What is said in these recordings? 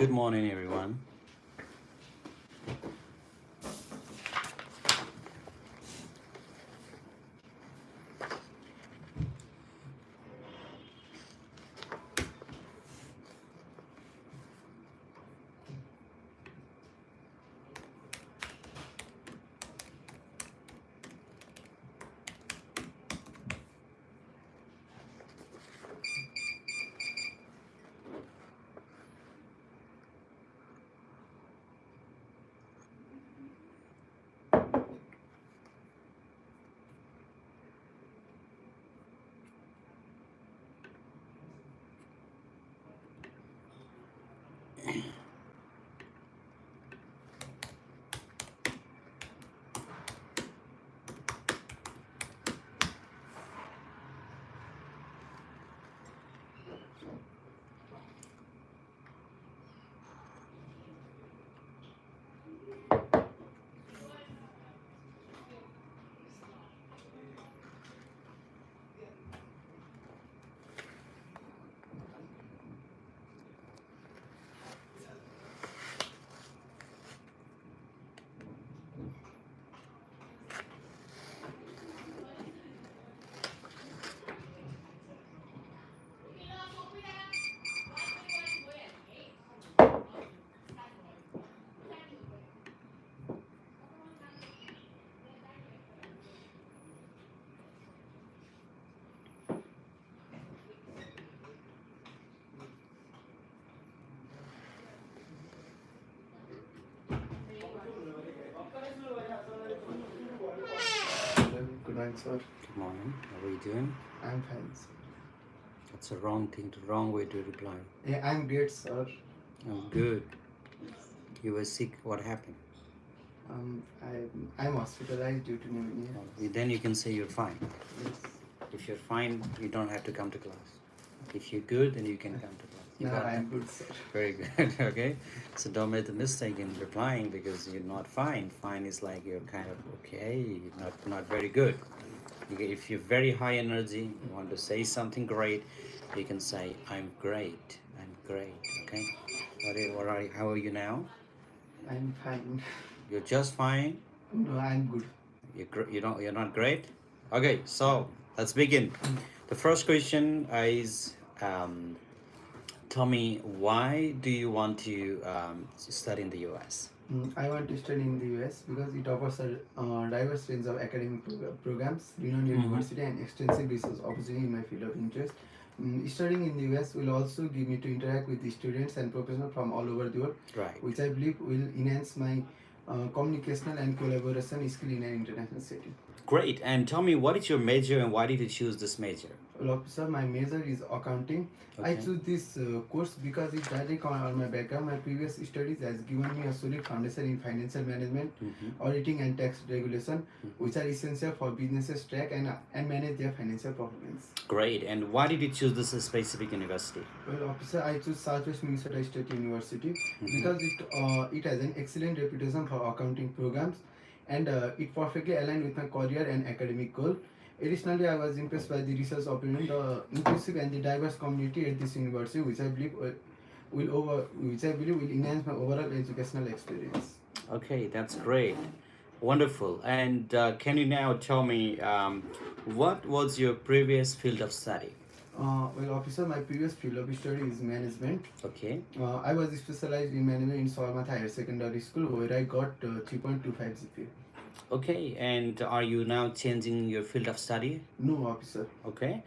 Good morning, everyone. Hello, good morning, sir. Good morning. How are you doing? I'm fine, sir. That's a wrong way to reply. Yeah, I'm great, sir. I'm good. You were sick. What happened? I'm hospitalized due to pneumonia. Then you can say you're fine. Yes. If you're fine, you don't have to come to class. If you're good, then you can come to class. You No, got I'm that? good, sir. Very good. Okay. So don't make the mistake in replying because you're not fine. Fine is like you're kind of okay, not very good. If you're very high energy, you want to say something great, you can say I'm great. I'm great. Okay. How are you now? I'm fine. You're just fine. No, I'm good. You're not great. Okay. So let's begin. The first question is, tell me, why do you want to study in the US? I want to study in the US because it offers a diverse range of academic programs, renowned university, and extensive research opportunity in my field of interest. Studying in the US will also give me to interact with the students and professionals from all over the world, Right. which I believe will enhance my communicational and collaboration skill in an international setting. Great. And tell me, what is your major and why did you choose this major? Well, sir, my major is accounting. I Okay. choose this course because it directly on my background. My previous studies has given me a solid foundation in financial management, auditing, and tax regulation, which are essential for businesses track and manage their financial performance. Great. And why did you choose this specific university? Well, officer, I choose Southwest Minnesota State University because it has an excellent reputation for accounting programs, and it perfectly aligned with my career and academic goal. Additionally, I was impressed by the research opinion, the inclusive and the diverse community at this university, which I believe will enhance my overall educational experience. Okay, that's great. Wonderful. And can you now tell me what was your previous field of study? Well, officer, my previous field of study is management. Okay. I was specialized in management in Salmat Higher Secondary School, where I got 3.25 GPA. Okay. And are you now changing your field of study? No, officer. Okay.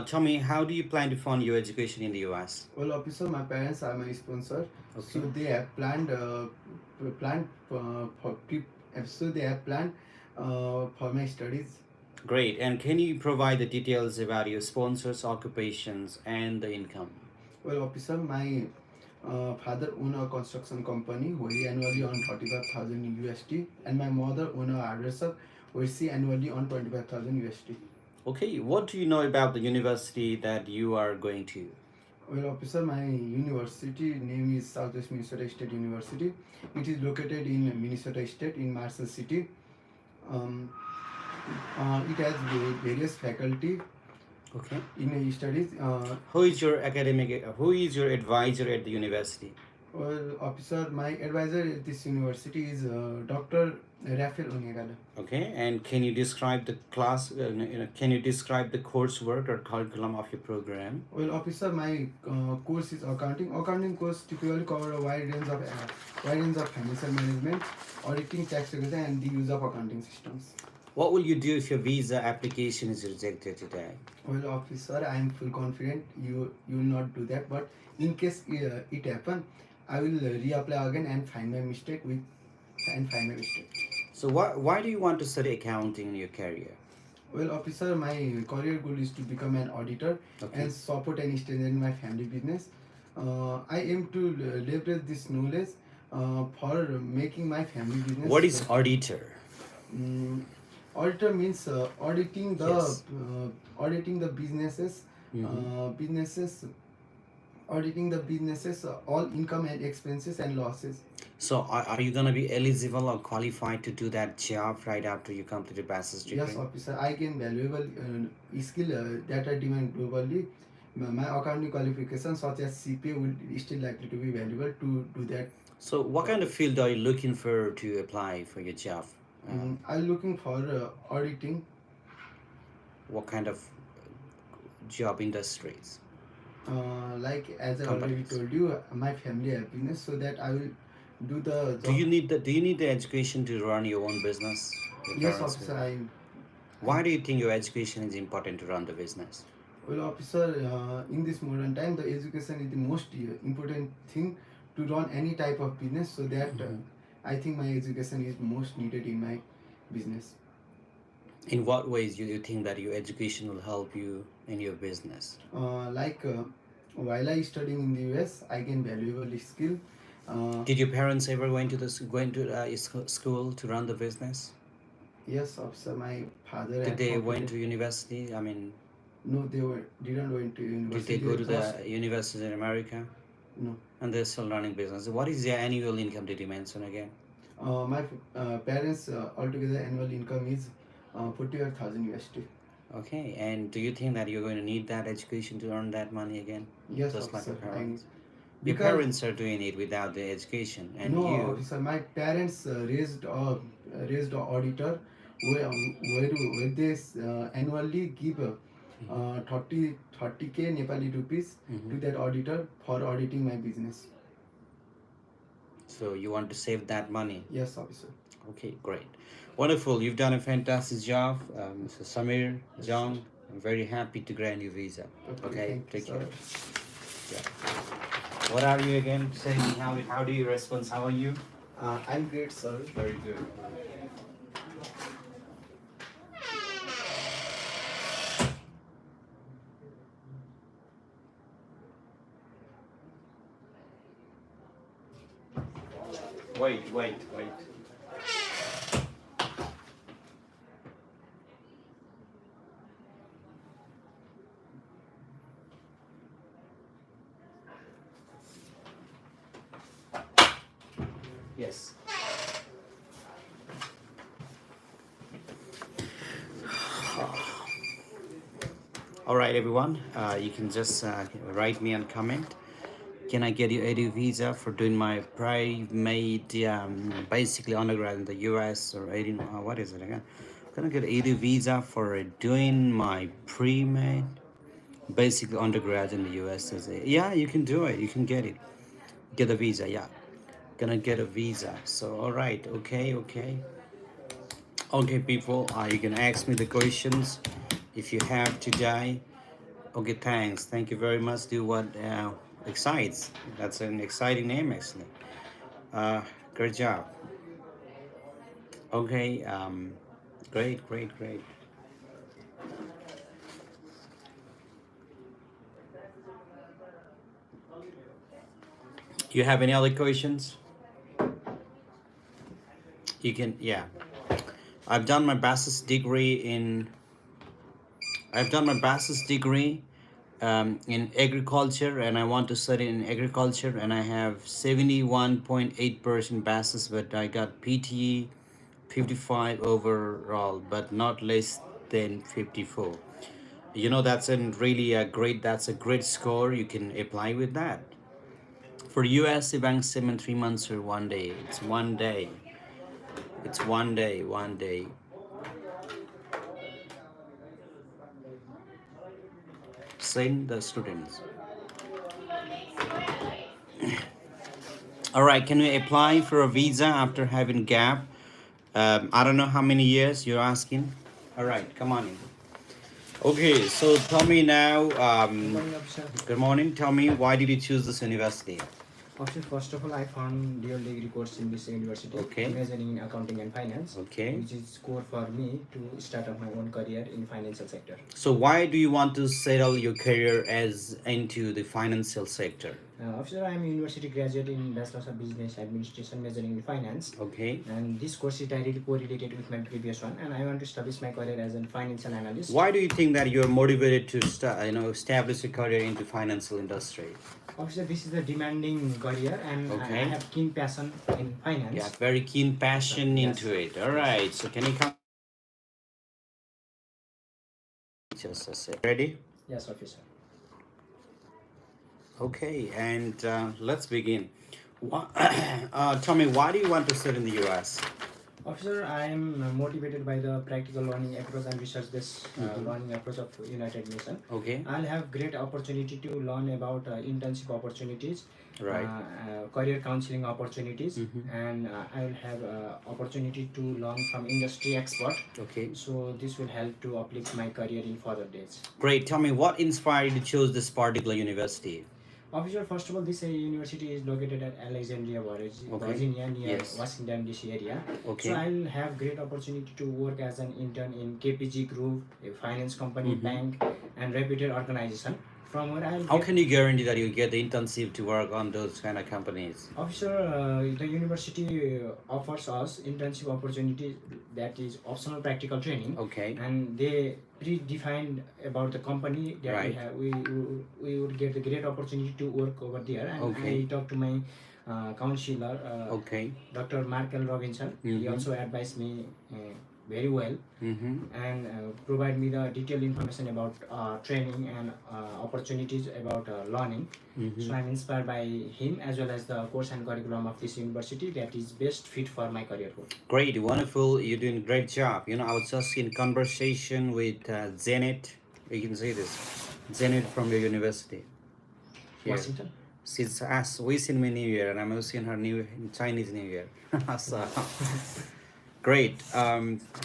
Tell me, how do you plan to fund your education in the US? Well, officer, my parents are my sponsor, Okay. so they have planned for so they have planned for my studies. Great. And can you provide the details about your sponsors, occupations, and the income? Well, officer, my father own a construction company where he annually earn 35,000 USD, and my mother own a hairdresser where she annually earn 25,000 USD. Okay. What do you know about the university that you are going to? Well, officer, my university name is Southwest Minnesota State University. It is located in Minnesota State in Marshall City. Um, it has various faculty Okay. in studies. Who is your advisor at the university? Well, officer, my advisor at this university is Dr. Rafael Onyegala. Okay, and can you describe the class? Can you describe the coursework or curriculum of your program? Well, officer, my course is accounting. Accounting course typically cover a wide range of financial management, auditing, tax regulation, and the use of accounting systems. What will you do if your visa application is rejected today? Well, officer, I am full confident you will not do that. But in case it happen, I will reapply again and find my mistake. So why do you want to study accounting in your career? Well, officer, my career goal is to become an auditor Okay. and support and strengthen my family business. I aim to leverage this knowledge for making my family business. What is auditor? Mm, auditor means Yes. auditing the businesses, Mm-hmm. businesses, auditing the businesses, all income and expenses and losses. So are you gonna be eligible or qualified to do that job right after you complete your bachelor's Yes, degree? officer, I gain valuable skill that are demanded globally. My accounting qualifications such as CPA will still likely to be valuable to do that. So what kind of field are you looking for to apply for your job? I'm looking for auditing, What kind of job industries, like as I already companies? told you, my family happiness, so that I will do the job. Do you need the education to run your own business? Your Yes, parents officer, will. I Why do you think your education is important to run the business? well, officer, in this modern time, the education is the most important thing to run any type of business. So that I think my education is most needed in my business. In what ways do you think that your education will help you in your business? Like while I studying in the US, I gain valuable skill. Uh, Did your parents ever going to school to run the business? yes, officer, my father Did had they went completed. to university? I mean, No, they didn't went to did they university. go They to just the university in America? no. And they're still running business. What is their annual income? Did you mention again? My parents altogether annual income is 45,000 USD. Okay, and do you think that you're going to need that education to earn that money again? Yes, Just like your officer, I need parents? Your because parents are doing it without the education, and no, you. officer, my parents raised a auditor where they annually give 30K Nepali rupees Mhm. to that auditor for auditing my business. So you want to save that money. Yes, officer. Okay, great. Wonderful. You've done a fantastic job, Mr. Samir, Yes, sir. John. I'm very happy to grant you visa. Okay, Okay, thank you, take care. sir. Yeah. What are you again? Say me how do you respond? How are you? I'm great, sir. Very good. Wait. Yes. All right, everyone. You can just write me and comment. Can I get your edu visa for doing my private, basically undergrad in the US or 18, what is it again? Can I get edu visa for doing my pre-med, basically undergrad in the US? Yeah, you can do it. You can get it. Get a visa, yeah. Gonna get a visa. So, all right, okay. Okay, people, you can ask me the questions if you have today. Okay, thanks. Thank you very much. Do what excites. That's an exciting name, actually. Great job. Okay, great. You have any other questions? You can, yeah. I've done my bachelor's degree in. I've done my bachelor's degree in agriculture, and I want to study in agriculture, and I have 71.8% bachelor's, but I got PTE 55 overall, but not less than 54. That's a great score. You can apply with that. For US, bank statement 3 months or 1 day. It's 1 day. It's 1 day, 1 day. Send the students. All right, can we apply for a visa after having gap? I don't know how many years you're asking. All right, come on in. Okay, so tell me now. Morning, officer. Good morning. Tell me, why did you choose this university? Officer, first of all, I found dual degree course in this university, Okay. majoring in accounting and finance, Okay. which is core for me to start up my own career in financial sector. So why do you want to settle your career as into the financial sector? Officer, I am a university graduate in Bachelor of Business Administration, majoring in finance. Okay. And this course is directly correlated with my previous one, and I want to establish my career as a financial analyst. Why do you think that you're motivated to establish a career into financial industry? Officer, this is a demanding career, and Okay. I have keen passion in finance. Yeah, very keen passion Yes. into it. All right. So can you come? Just a sec. Ready? Yes, officer. Okay, and let's begin. Tell me, why do you want to sit in the US? Officer, I am motivated by the practical learning approach and research-based learning approach of United Nations. Okay. I'll have great opportunity to learn about internship opportunities, Right. career counseling opportunities, and I will have opportunity to learn from industry expert. Okay. So this will help to uplift my career in further days. Great. Tell me, what inspired you to choose this particular university? Officer, first of all, this university is located at Alexandria, Virginia, near Yes. Washington DC area. Okay. So I'll have great opportunity to work as an intern in KPG Group, a finance company, bank, and reputed organization. From where I'll How get, can you guarantee that you get the internship to work on those kind of companies? officer, the university offers us internship opportunity that is optional practical training. Okay. And they predefined about the company that Right. we have. We would get the great opportunity to work over there. And Okay. I talked to my counselor, Okay. Dr. Markel Robinson. He also advised me very well and provide me the detailed information about training and opportunities about learning. So I'm inspired by him as well as the course and curriculum of this university that is best fit for my career goal. Great, wonderful. You're doing a great job. I was just in conversation with Janet. You can see this. Janet from your university. Here. Washington. She's wishing me New Year, and I'm wishing her Chinese New Year. So, great.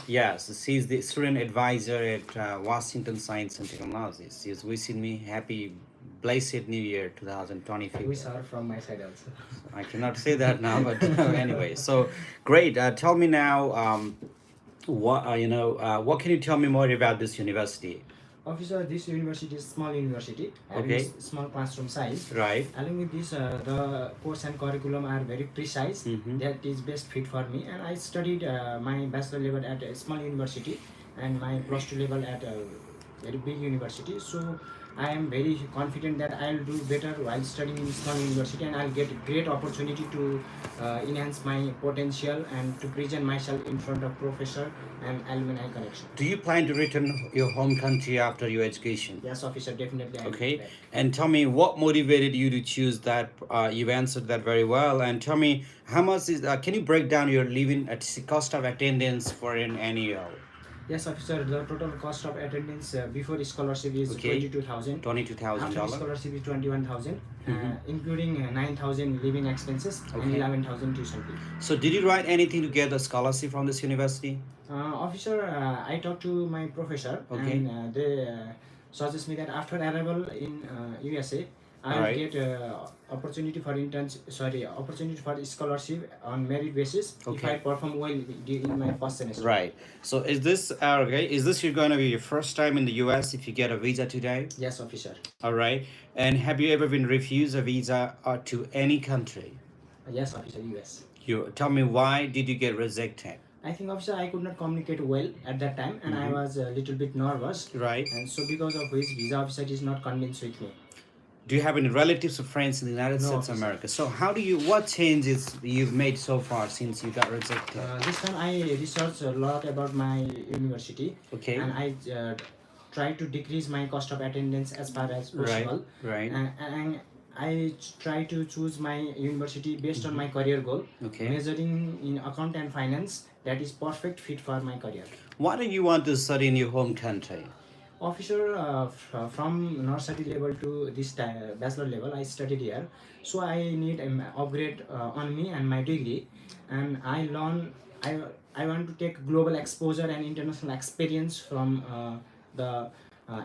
Yes, she's the student advisor at Washington Science and Technology. She's wishing me happy, blessed New Year 2025. We are from my side also. I cannot say that now, but anyway. So great. Tell me now, what can you tell me more about this university? Officer, this university is small university, having Okay. small classroom size. Right. Along with this, the course and curriculum are very precise. That is best fit for me. And I studied my bachelor level at a small university and my plus two level at a very big university. So I am very confident that I'll do better while studying in small university, and I'll get great opportunity to enhance my potential and to present myself in front of professor and alumni connection. Do you plan to return your home country after your education? Yes, officer, definitely. I'll do Okay. that. And tell me, what motivated you to choose that? You've answered that very well. And tell me, how much is? Can you break down your living at cost of attendance for an annual? Yes, officer, the total cost of attendance before scholarship is Okay. $22,000. $22,000. After scholarship is 21,000, including 9,000 living expenses and Okay. 11,000 tuition fee. So, did you write anything to get a scholarship from this university? Officer, I talked to my professor, Okay. and they suggest me that after arrival in USA, I'll Alright. get opportunity for scholarship on merit basis if Okay. I perform well in my first semester. Right. So, is this okay? Is this going to be your first time in the U.S. if you get a visa today? Yes, officer. All right. And have you ever been refused a visa to any country? Yes, officer, US. You tell me, why did you get rejected? I think, officer, I could not communicate well at that time, and I was a little bit nervous, Right. and so because of which visa officer is not convinced with me. Do you have any relatives or friends in the United No, States of officer. America? So what changes you've made so far since you got rejected? This time I researched a lot about my university, Okay. and I try to decrease my cost of attendance as far as possible. Right. And try to choose my university based on my career goal, Okay. measuring in account and finance that is perfect fit for my career. Why do you want to study in your home country? Officer, from nursery level to this bachelor level, I studied here, so I need an upgrade on me and my degree, and I I want to take global exposure and international experience from the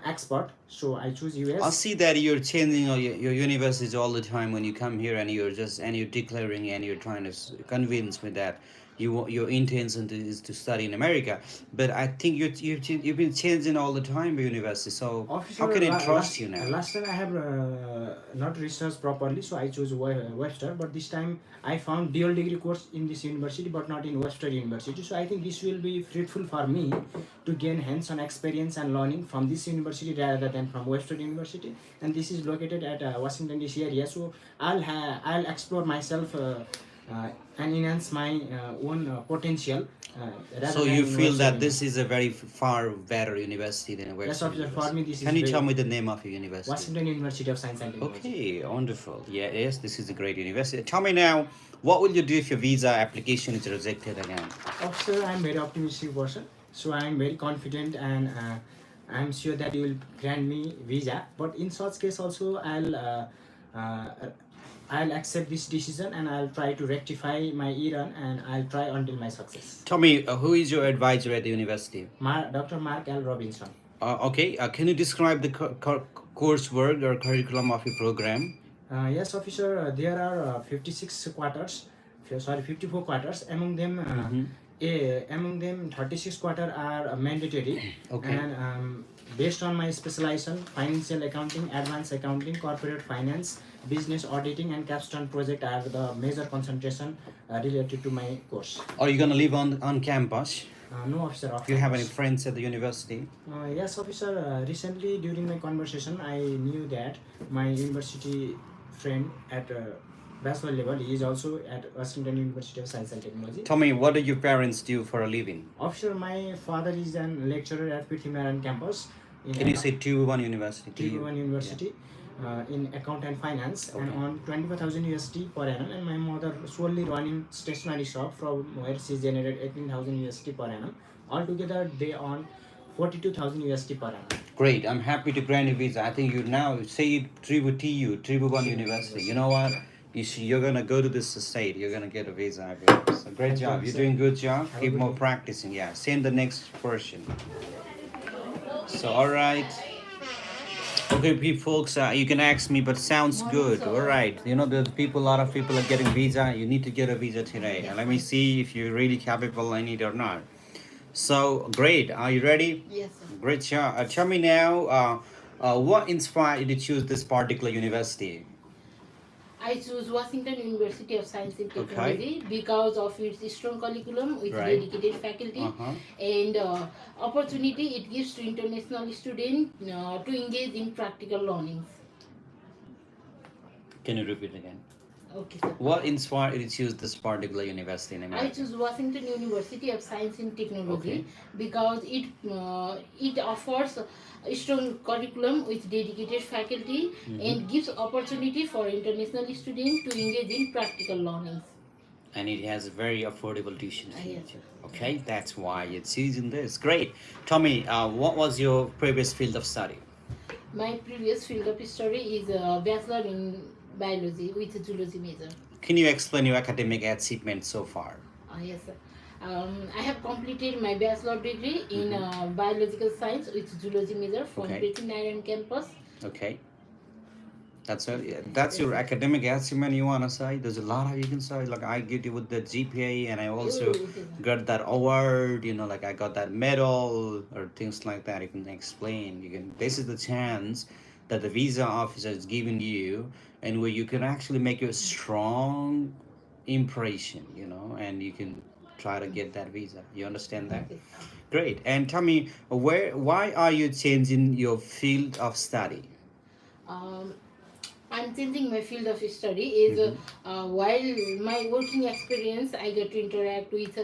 expert. So I choose I US. see that you're changing your universities all the time when you come here, and you're declaring and you're trying to convince me that your intention is to study in America. But I think you've been changing all the time by university. So how Officer, can I trust you now? last time I have not researched properly, so I chose Webster. But this time I found dual degree course in this university, but not in Webster University. So I think this will be fruitful for me to gain hands-on experience and learning from this university rather than from Webster University. And this is located at Washington DC area. So I'll explore myself and enhance my own potential. Rather So than you in feel Webster that this University. is a very far better university than Webster Yes, officer. For University? me, this is Can you very tell me the name of your university? Washington University of Science and Technology. Okay, wonderful. Yeah, yes, this is a great university. Tell me now, what will you do if your visa application is rejected again? Officer, I'm very optimistic person, so I'm very confident and I'm sure that you will grant me visa. But in such case, also uh, I'll accept this decision and I'll try to rectify my error and I'll try until my success. Tell me, who is your advisor at the university? Dr. Mark L. Robinson. Okay, can you describe the coursework or curriculum of your program? Yes, officer. There are 56 quarters. Sorry, 54 quarters. Among them, 36 quarter are mandatory. Okay. And based on my specialization, financial accounting, advanced accounting, corporate finance, business auditing, and capstone project are the major concentration related to my course. Are you gonna live on campus? No, officer. Do you have any friends at the university? Yes, officer. Recently, during my conversation, I knew that my university friend at bachelor level he is also at Washington University of Science and Technology. Tell me, what do your parents do for a living? Officer, my father is a lecturer at Prithvimaran campus. Can you say 2-1 University? T1 University in account and finance, and on 25,000 USD per annum. And my mother solely running stationery shop from where she generated 18,000 USD per annum. Altogether, they earn 42,000 USD per annum. Great, I'm happy to grant you visa. I think you now say it Tribu1 University. You know what? You're gonna go to this state. You're gonna get a visa. So great job. You're doing good job. Keep more practicing. Yeah. Send the next person. So all right. Okay, folks, you can ask me, but sounds good. All right, you know, there's people, a lot of people are getting visa. You need to get a visa today. And let me see if you're really capable in it or not. So great. Are you ready? Yes, sir. Great job. Tell me now, what inspired you to choose this particular university? I choose Washington University of Science and Okay. Technology because of its strong curriculum with Right. dedicated faculty Uh-huh. and opportunity it gives to international students to engage in practical learnings. Can you repeat again? Okay, sir. What inspired you to choose this particular university in I America? choose Washington University of Science and Technology Okay. because it offers a strong curriculum with dedicated faculty and gives opportunity for international students to engage in practical learnings. And it has a very affordable tuition fee. Yes, sir. Okay, that's why it's choosing this. Great. Tell me, what was your previous field of study? My previous field of study is a bachelor in biology with a zoology major. Can you explain your academic achievement so far? Yes, sir. I have completed my bachelor degree in biological science with zoology major from Okay. Prithvimaran campus. Okay. That's it. Yeah, that's your academic achievement you wanna say. There's a lot of you can say. Like I get it with the GPA, and I also got that award. You know, like I got that medal or things like that. You can explain. You can. This is the chance that the visa officer is giving you, and where you can actually make a strong impression. You know, and you can try to get that visa. You understand that? Great. And tell me, why are you changing your field of study? Um, I'm changing my field of study is while my working experience I get to interact with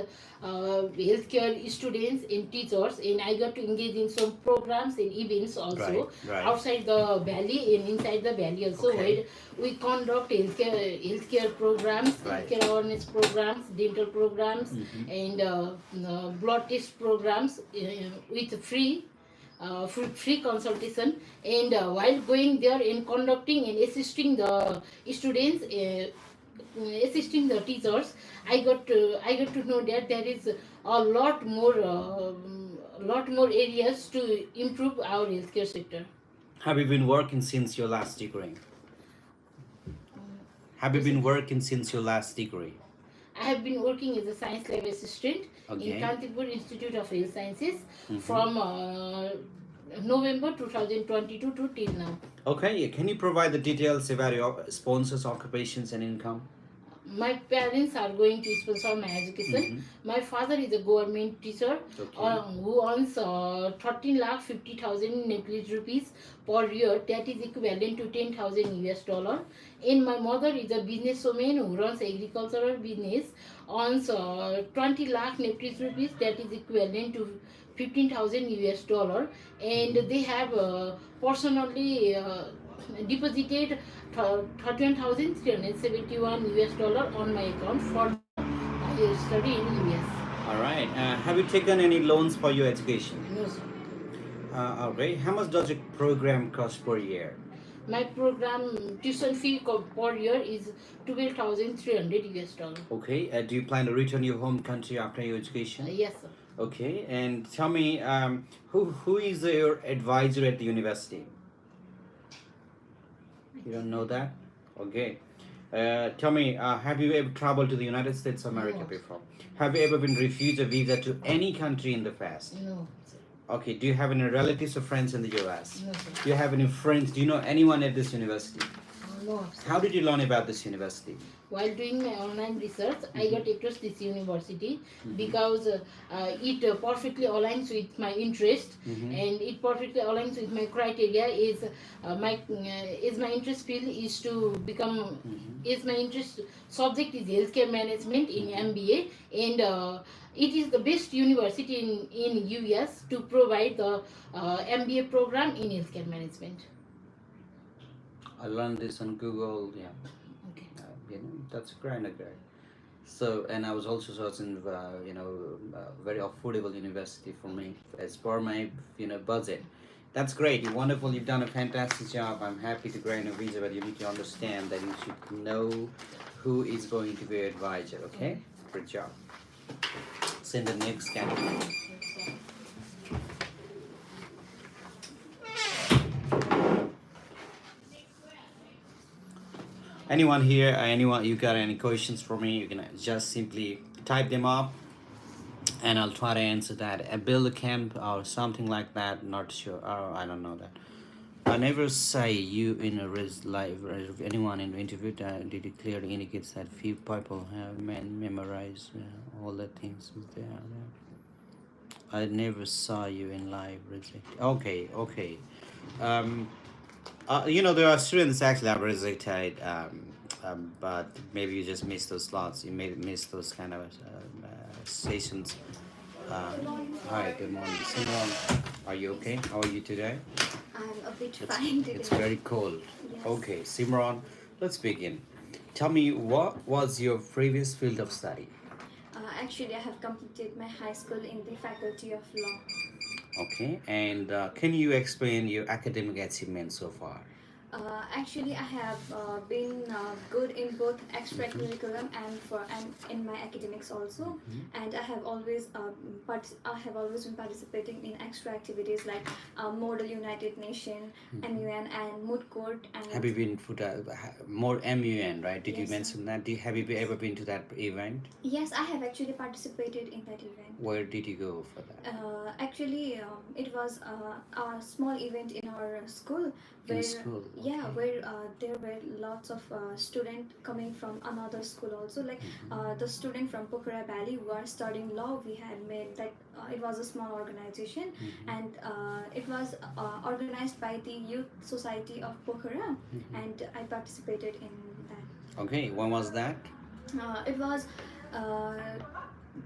healthcare students and teachers, and I got to engage in some programs and events also Right. outside the valley and inside the valley also, Okay. where we conduct healthcare programs, Right. healthcare awareness programs, dental programs, and blood test programs with free consultation. And while going there and conducting and assisting the students, assisting the teachers, I got to know that there is a lot more areas to improve our healthcare sector. Have you been working since your last degree? Have you been working since your last degree? I have been working as a science lab assistant Okay. in Kantipur Institute of Health Sciences Mhm. from November 2022 to till now. Okay, can you provide the details about your sponsors, occupations, and income? My parents are going to sponsor my education. My father is a government teacher Okay. who earns 13 lakh 50,000 Nepalese rupees per year. That is equivalent to 10,000 US dollar. And my mother is a businesswoman who runs agricultural business, earns 20 lakh Nepalese rupees. That is equivalent to 15,000 US dollar. And they have personally deposited 31,371 US dollar on my account for my study in US. All right. Have you taken any loans for your education? No, sir. Okay. How much does a program cost per year? My program tuition fee per year is 12,300 US dollar. Okay. Do you plan to return your home country after your education? Yes, sir. Okay. And tell me, who is your advisor at the university? You don't know that? Okay. Tell me, have you ever traveled to the United States of America No. before? Have you ever been refused a visa to any country in the past? No, sir. Okay. Do you have any relatives or friends in the US? No, sir. Do you have any friends? Do you know anyone at this university? No, sir. How did you learn about this university? While doing my online research, I got across this university because it perfectly aligns with my interest, and it perfectly aligns with my criteria. Is my interest field is to become is my interest subject is healthcare management in MBA, and it is the best university in US to provide the MBA program in healthcare management. I learned this on Google. Yeah. Okay. That's great. So, and I was also searching, very affordable university for me as per my, budget. That's great. You're wonderful. You've done a fantastic job. I'm happy to grant a visa, but you need to understand that you should know who is going to be your advisor. Okay. Great job. Send the next candidate. Anyone here, anyone, you got any questions for me, you can just simply type them up and I'll try to answer that. Build a camp or something like that, not sure. I don't know that. I never say you in a live, anyone in the interview did it clearly indicates that few people have memorized all the things there. I never saw you in live. Okay. There are students actually are rejected, but maybe you just missed those slots. You may miss those kind of sessions. Hi, good morning. Simran, are you okay? How are you today? I'm a bit fine today. It's very cold. Yes. Okay, Simran, let's begin. Tell me, what was your previous field of study? Actually, I have completed my high school in the Faculty of Law. Okay, and can you explain your academic achievements so far? Actually, I have been good in both extracurriculum and in my academics also. And I have always been participating in extra activities like Model United Nation, MUN, and Moot Court. And Have you been to more MUN, right? Did you Yes, mention that? Have you ever been to that event? Yes, I have actually participated in that event. Where did you go for that? Actually, it was a small event in our school where school. yeah, Okay. where there were lots of students coming from another school also, like the student from Pokhara Valley who are studying law. We had made that it was a small organization, and it was organized by the Youth Society of Pokhara, and I participated in that. Okay, when was that? It was uh,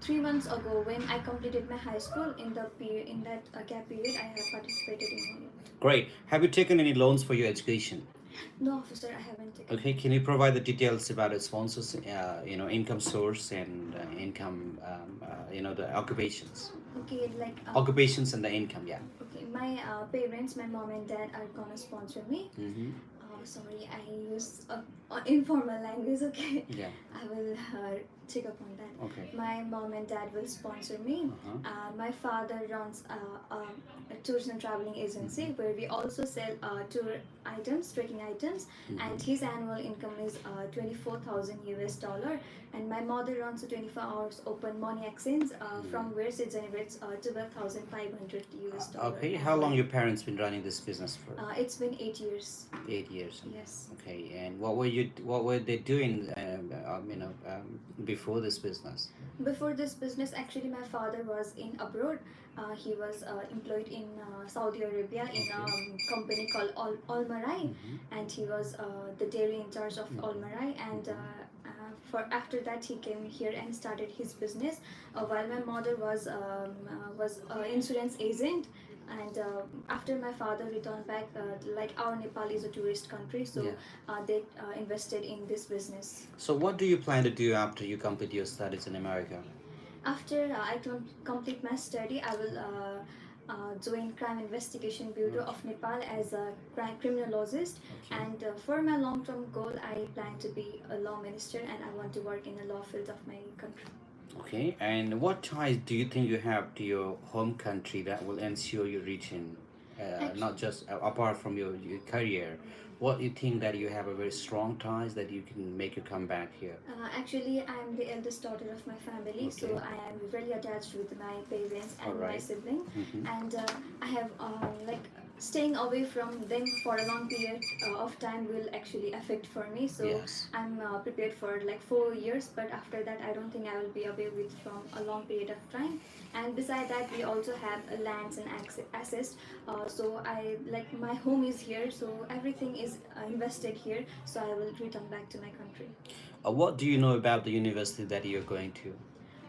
3 months ago when I completed my high school. In that gap period, I have participated in it. Great. Have you taken any loans for your education? No, officer, I haven't taken. Okay, can you provide the details about its sponsors, income source and income, the occupations? Okay, like Occupations and the income, yeah. okay, my parents, my mom and dad are gonna sponsor me. Mm-hmm. Sorry, I use informal language. Okay, Yeah. I will check up on that. Okay. My mom and dad will sponsor me. My father runs a tours and traveling agency where we also sell tour items, trekking items, and his annual income is 24,000 US dollar. And my mother runs a 24 hours open money exchange from where she generates 12,500 US dollar. Okay, how long your parents been running this business for? It's been 8 years. 8 years. Yes. Okay, and what were they doing, before this business? Before this business, actually, my father was in abroad. He was employed in Saudi Arabia in a company called Al Marai, and he was the dairy in charge of Al Marai. And for after that, he came here and started his business. While my mother was insurance agent. And after my father returned back, like our Nepal is a tourist country, so they invested in this business. So what do you plan to do after you complete your studies in America? After I complete my study, I will join Crime Investigation Bureau of Nepal as a criminologist. Okay. And for my long-term goal, I plan to be a law minister, and I want to work in the law field of my country. Okay, and what ties do you think you have to your home country that will ensure you reaching, not just apart from your career? What do you think that you have a very strong ties that you can make you come back here? Actually, I'm the eldest daughter of my family, so I am really attached with my parents and my sibling. And I have like staying away from them for a long period of time will actually affect for me. So Yes. I'm prepared for like 4 years, but after that, I don't think I will be away with from a long period of time. And beside that, we also have lands and assets. So I like my home is here, so everything is invested here. So I will return back to my country. What do you know about the university that you're going to?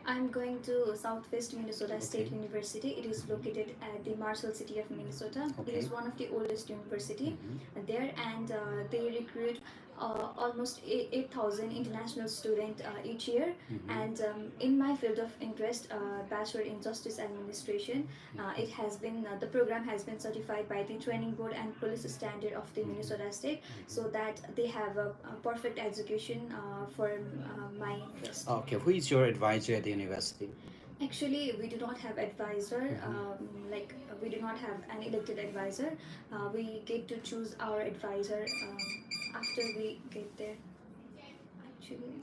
I'm going to Southwest Minnesota State University. It is located at the Marshall City of Minnesota. It is one of the oldest university there, and they recruit almost 8,000 international students each year. And in my field of interest, Bachelor in Justice Administration, it has been the program has been certified by the Training Board and Police Standard of the Minnesota State, so that they have a perfect education for my interest. Okay, who is your advisor at the university? Actually, we do not have advisor. We do not have an elected advisor. We get to choose our advisor after we get there. Actually,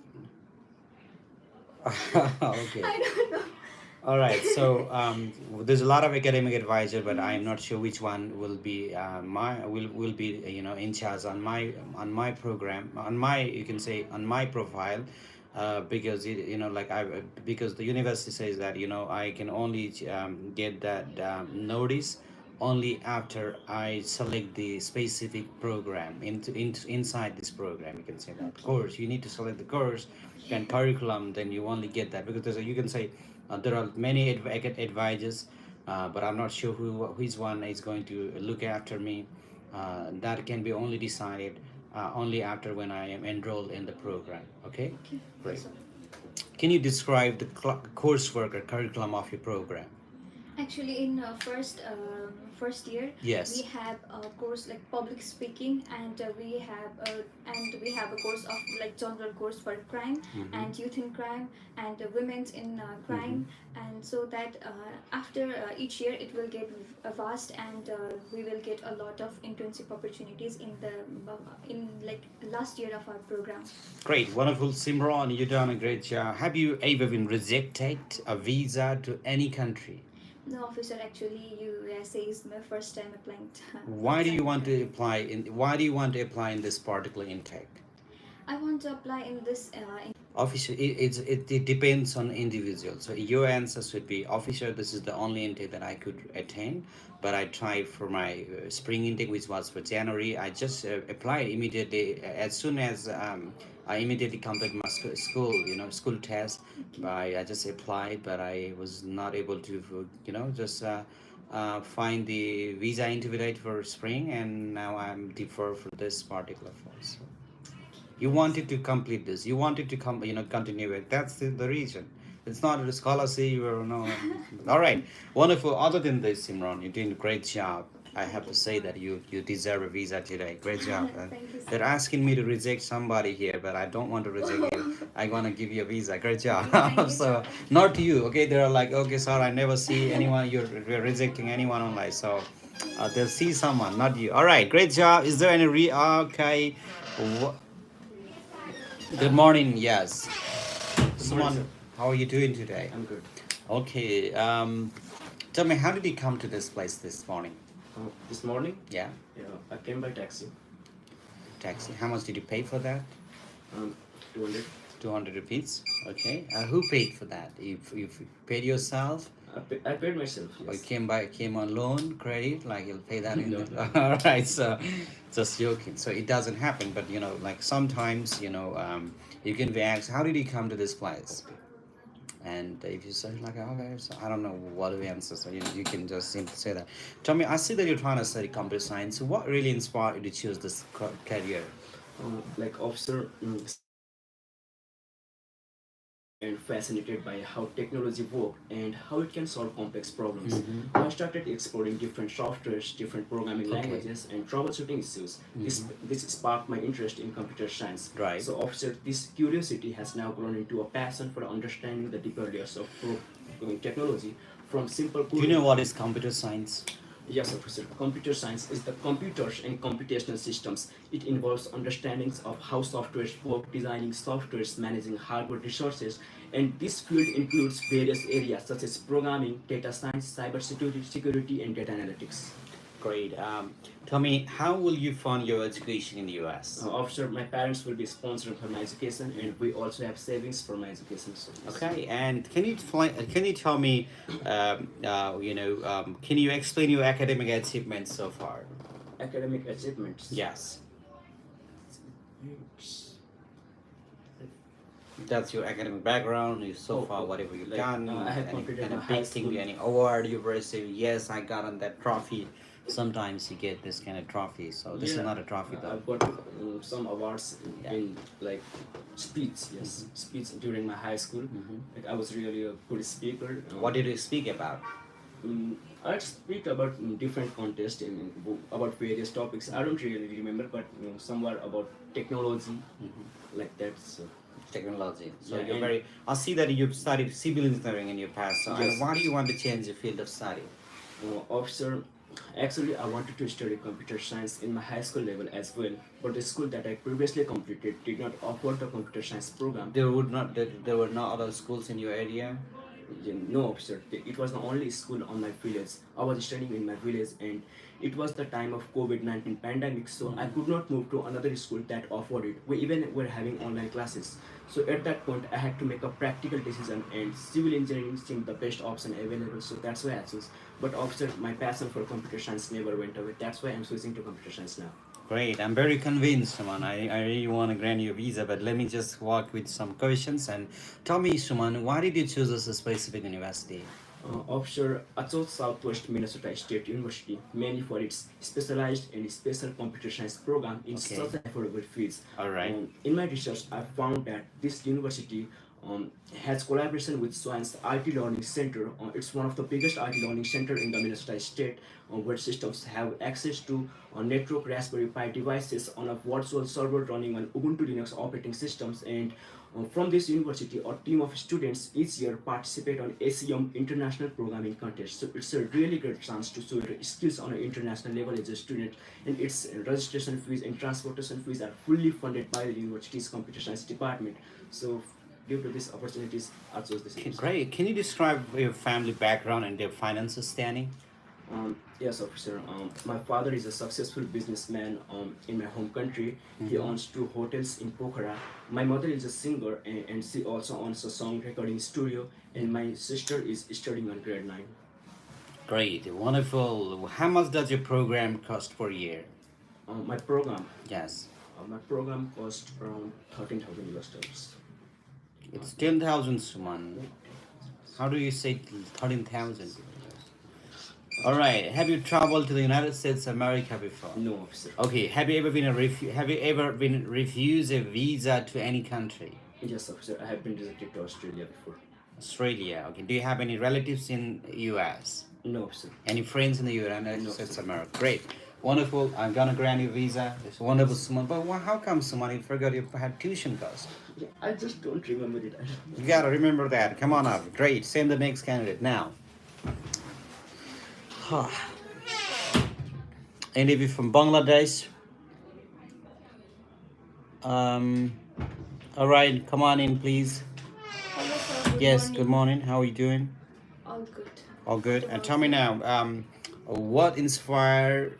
Okay. I don't know. All right. So there's a lot of academic advisor, but I'm not sure which one will be will be in charge on my program, on my, you can say, on my profile. Because because the university says that I can only get that notice only after I select the specific program inside this program. You can say that course. You need to select the course and curriculum. Then you only get that, because you can say there are many advisors, but I'm not sure which one is going to look after me. That can be only decided only after when I am enrolled in the program. Okay, great. Can you describe the coursework or curriculum of your program? Actually, in first year, Yes. we have a course like public speaking, and we have a course of like general course for crime and youth in crime and women's in crime, and so that after each year it will get vast, and we will get a lot of internship opportunities in like last year of our program. Great, wonderful, Simran. You've done a great job. Have you ever been rejected a visa to any country? No, officer, actually, USA is my first time applying. Why do you outside want to country. apply in? Why do you want to apply in this particular intake? I want to apply in this. Officer, it depends on individual. So your answer should be officer. This is the only intake that I could attain, but I tried for my spring intake, which was for January. I just applied immediately as soon as I immediately completed my school, school test. Okay. I just applied, but I was not able to, just find the visa interview date for spring, and now I'm deferred for this particular course. You wanted to complete this. You wanted to continue it. That's the reason. It's not a scholarship or no. All right, wonderful. Other than this, Simran, you're doing a great job. I have Thank to you say so that much. you deserve a visa today. Great job. Thank you They're so much. asking me to reject somebody here, but I don't want to reject you. I want to give you a visa. Great job. Thank you, So sir. not to you. Okay, they're like, okay, sir, I never see anyone. You're rejecting anyone online. So they'll see someone, not you. All right, great job. Is there any okay? Wh- Good morning. Yes. Good morning, sir. Suman, how are you doing today? I'm good. Okay. Tell me, how did you come to this place this morning? This morning, Yeah, I came by taxi. taxi. How much did you pay for that? Um, 200. 200 rupees. Okay. Who paid for that? You paid yourself? I paid myself. Or you Yes. came on loan, credit, like you'll pay that in No, the, no. all right, so just joking. So it doesn't happen, but like sometimes, you can be asked, how did you come to this place? And if you say like, okay, so I don't know what to answer, so you can just simply say that. Tell me, I see that you're trying to study computer science. So what really inspired you to choose this career? Like officer, and fascinated by how technology works and how it can solve complex problems. Mm-hmm. I started exploring different softwares, different programming Okay. languages, and troubleshooting issues. This sparked my interest in computer science. Right. So, officer, this curiosity has now grown into a passion for understanding the deeper layers of technology, from simple Do you coding. know what is computer science? Yes, Professor. Computer science is the computers and computational systems. It involves understandings of how softwares work, designing softwares, managing hardware resources, and this field includes various areas such as programming, data science, security, and data analytics. Great. Tell me, how will you fund your education in the US? Officer, my parents will be sponsoring for my education, and we also have savings for my education. So yes. Okay, and can you tell me, can you explain your academic achievements so far? Academic achievements. Yes, that's your academic background. You so Oh, far oh, whatever you've like, done, I have any completed kind my of high big thing, school. any award you've received. Yes, I got on that trophy. Sometimes you get this kind of trophy. So this is Yeah, not a trophy though. I've got some awards Yeah. in like speech. Yes, speech during my high school. Like I was really a good speaker. What did you speak about? I'd speak about different contests about various topics. I don't really remember, but somewhere about technology, like that. So Technology. So Yeah, you're and- very. I see that you've studied civil engineering in your past. So Yes. why do you want to change your field of study? officer. Actually, I wanted to study computer science in my high school level as well, but the school that I previously completed did not offer the computer science program. There were no other schools in your area. Yeah, no, officer. It was the only school on my village. I was studying in my village, and it was the time of COVID-19 pandemic, so I could not move to another school that offered it. We even were having online classes. So at that point, I had to make a practical decision, and civil engineering seemed the best option available. So that's why I chose. But officer, my passion for computer science never went away. That's why I'm switching to computer science now. Great. I'm very convinced, Suman. I really want to grant you a visa, but let me just walk with some questions and tell me, Suman, why did you choose this specific university? Officer, I chose Southwest Minnesota State University mainly for its specialized and special computer science program in Okay. such affordable fees. All right. In my research, I found that this university has collaboration with Science IT Learning Center. It's one of the biggest IT learning center in the Minnesota state, where systems have access to network Raspberry Pi devices on a virtual server running on Ubuntu Linux operating systems. And from this university, a team of students each year participate on ACM International Programming Contest. So it's a really great chance to show your skills on an international level as a student. And its registration fees and transportation fees are fully funded by the university's computer science department. So due to these opportunities, I chose this university. Great. Can you describe your family background and their financial standing? Yes, officer. My father is a successful businessman in my home country. He Mhm. owns 2 hotels in Pokhara. My mother is a singer and she also owns a song recording studio. And my sister is studying on grade 9. Great. Wonderful. How much does your program cost per year? My program, Yes. cost around 13,000 US dollars. It's 10,000 Suman. How do you say 13,000? All right. Have you traveled to the United States of America before? No, officer. Okay. Have you ever been refused a visa to any country? Yes, officer. I have been rejected to Australia before. Australia. Okay. Do you have any relatives in US? No, officer. Any friends in the United No, States sir. of America? Great. Wonderful. I'm gonna grant you visa. It's wonderful, Suman. But how come, Suman, you forgot you had tuition cost? Yeah, I just don't remember it. You gotta remember that. Come on up. Great. Send the next candidate now. Any of you from Bangladesh? All right. Come on in, please. Hello, sir. Yes. Good morning. How are you doing? All good. All good. And tell me now, what inspired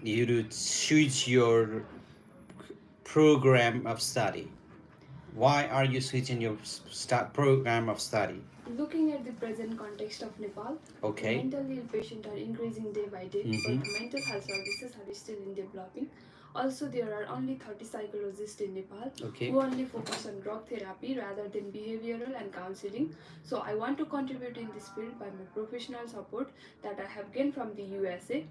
you to switch your program of study? Why are you switching your program of study? Looking at the present context of Nepal, Okay. mental ill patients are increasing day by day, Mhm. but the mental health services are still in developing. Also, there are only 30 psychologists in Nepal Okay. who only focus on drug therapy rather than behavioral and counseling. So, I want to contribute in this field by my professional support that I have gained from the USA.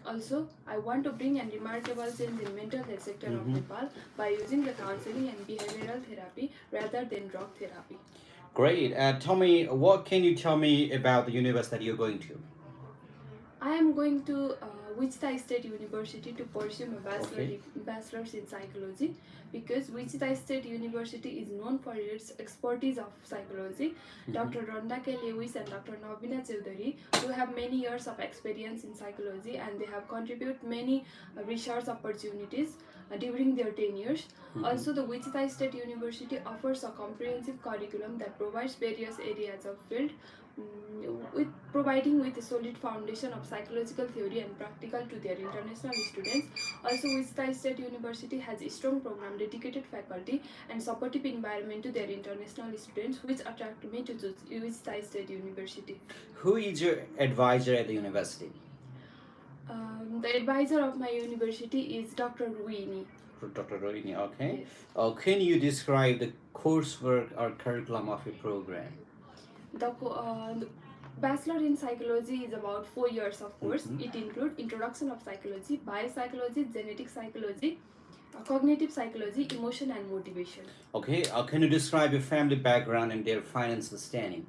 Also, I want to bring a remarkable change in mental health sector of Mhm. Nepal by using the counseling and behavioral therapy rather than drug therapy. Great. Tell me, what can you tell me about the university that you're going to? I am going to Wichita State University to pursue my Okay. bachelor's in psychology because Wichita State University is known for its expertise of psychology. Dr. Rhonda K. Lewis and Dr. Navina Chaudhary who have many years of experience in psychology and they have contributed many research opportunities during their tenures. Also, the Wichita State University offers a comprehensive curriculum that provides various areas of field with providing with a solid foundation of psychological theory and practical to their international students. Also, Wichita State University has a strong program, dedicated faculty, and supportive environment to their international students, which attract me to choose Wichita State University. Who is your advisor at the university? The advisor of my university is Dr. Ruini. Dr. Rohini, okay. Yes. Can you describe the coursework or curriculum of your program? The Bachelor in Psychology is about 4 years of course. Mhm. It includes Introduction of Psychology, Biopsychology, Genetic Psychology, Cognitive Psychology, Emotion and Motivation. Okay. Can you describe your family background and their financial standing?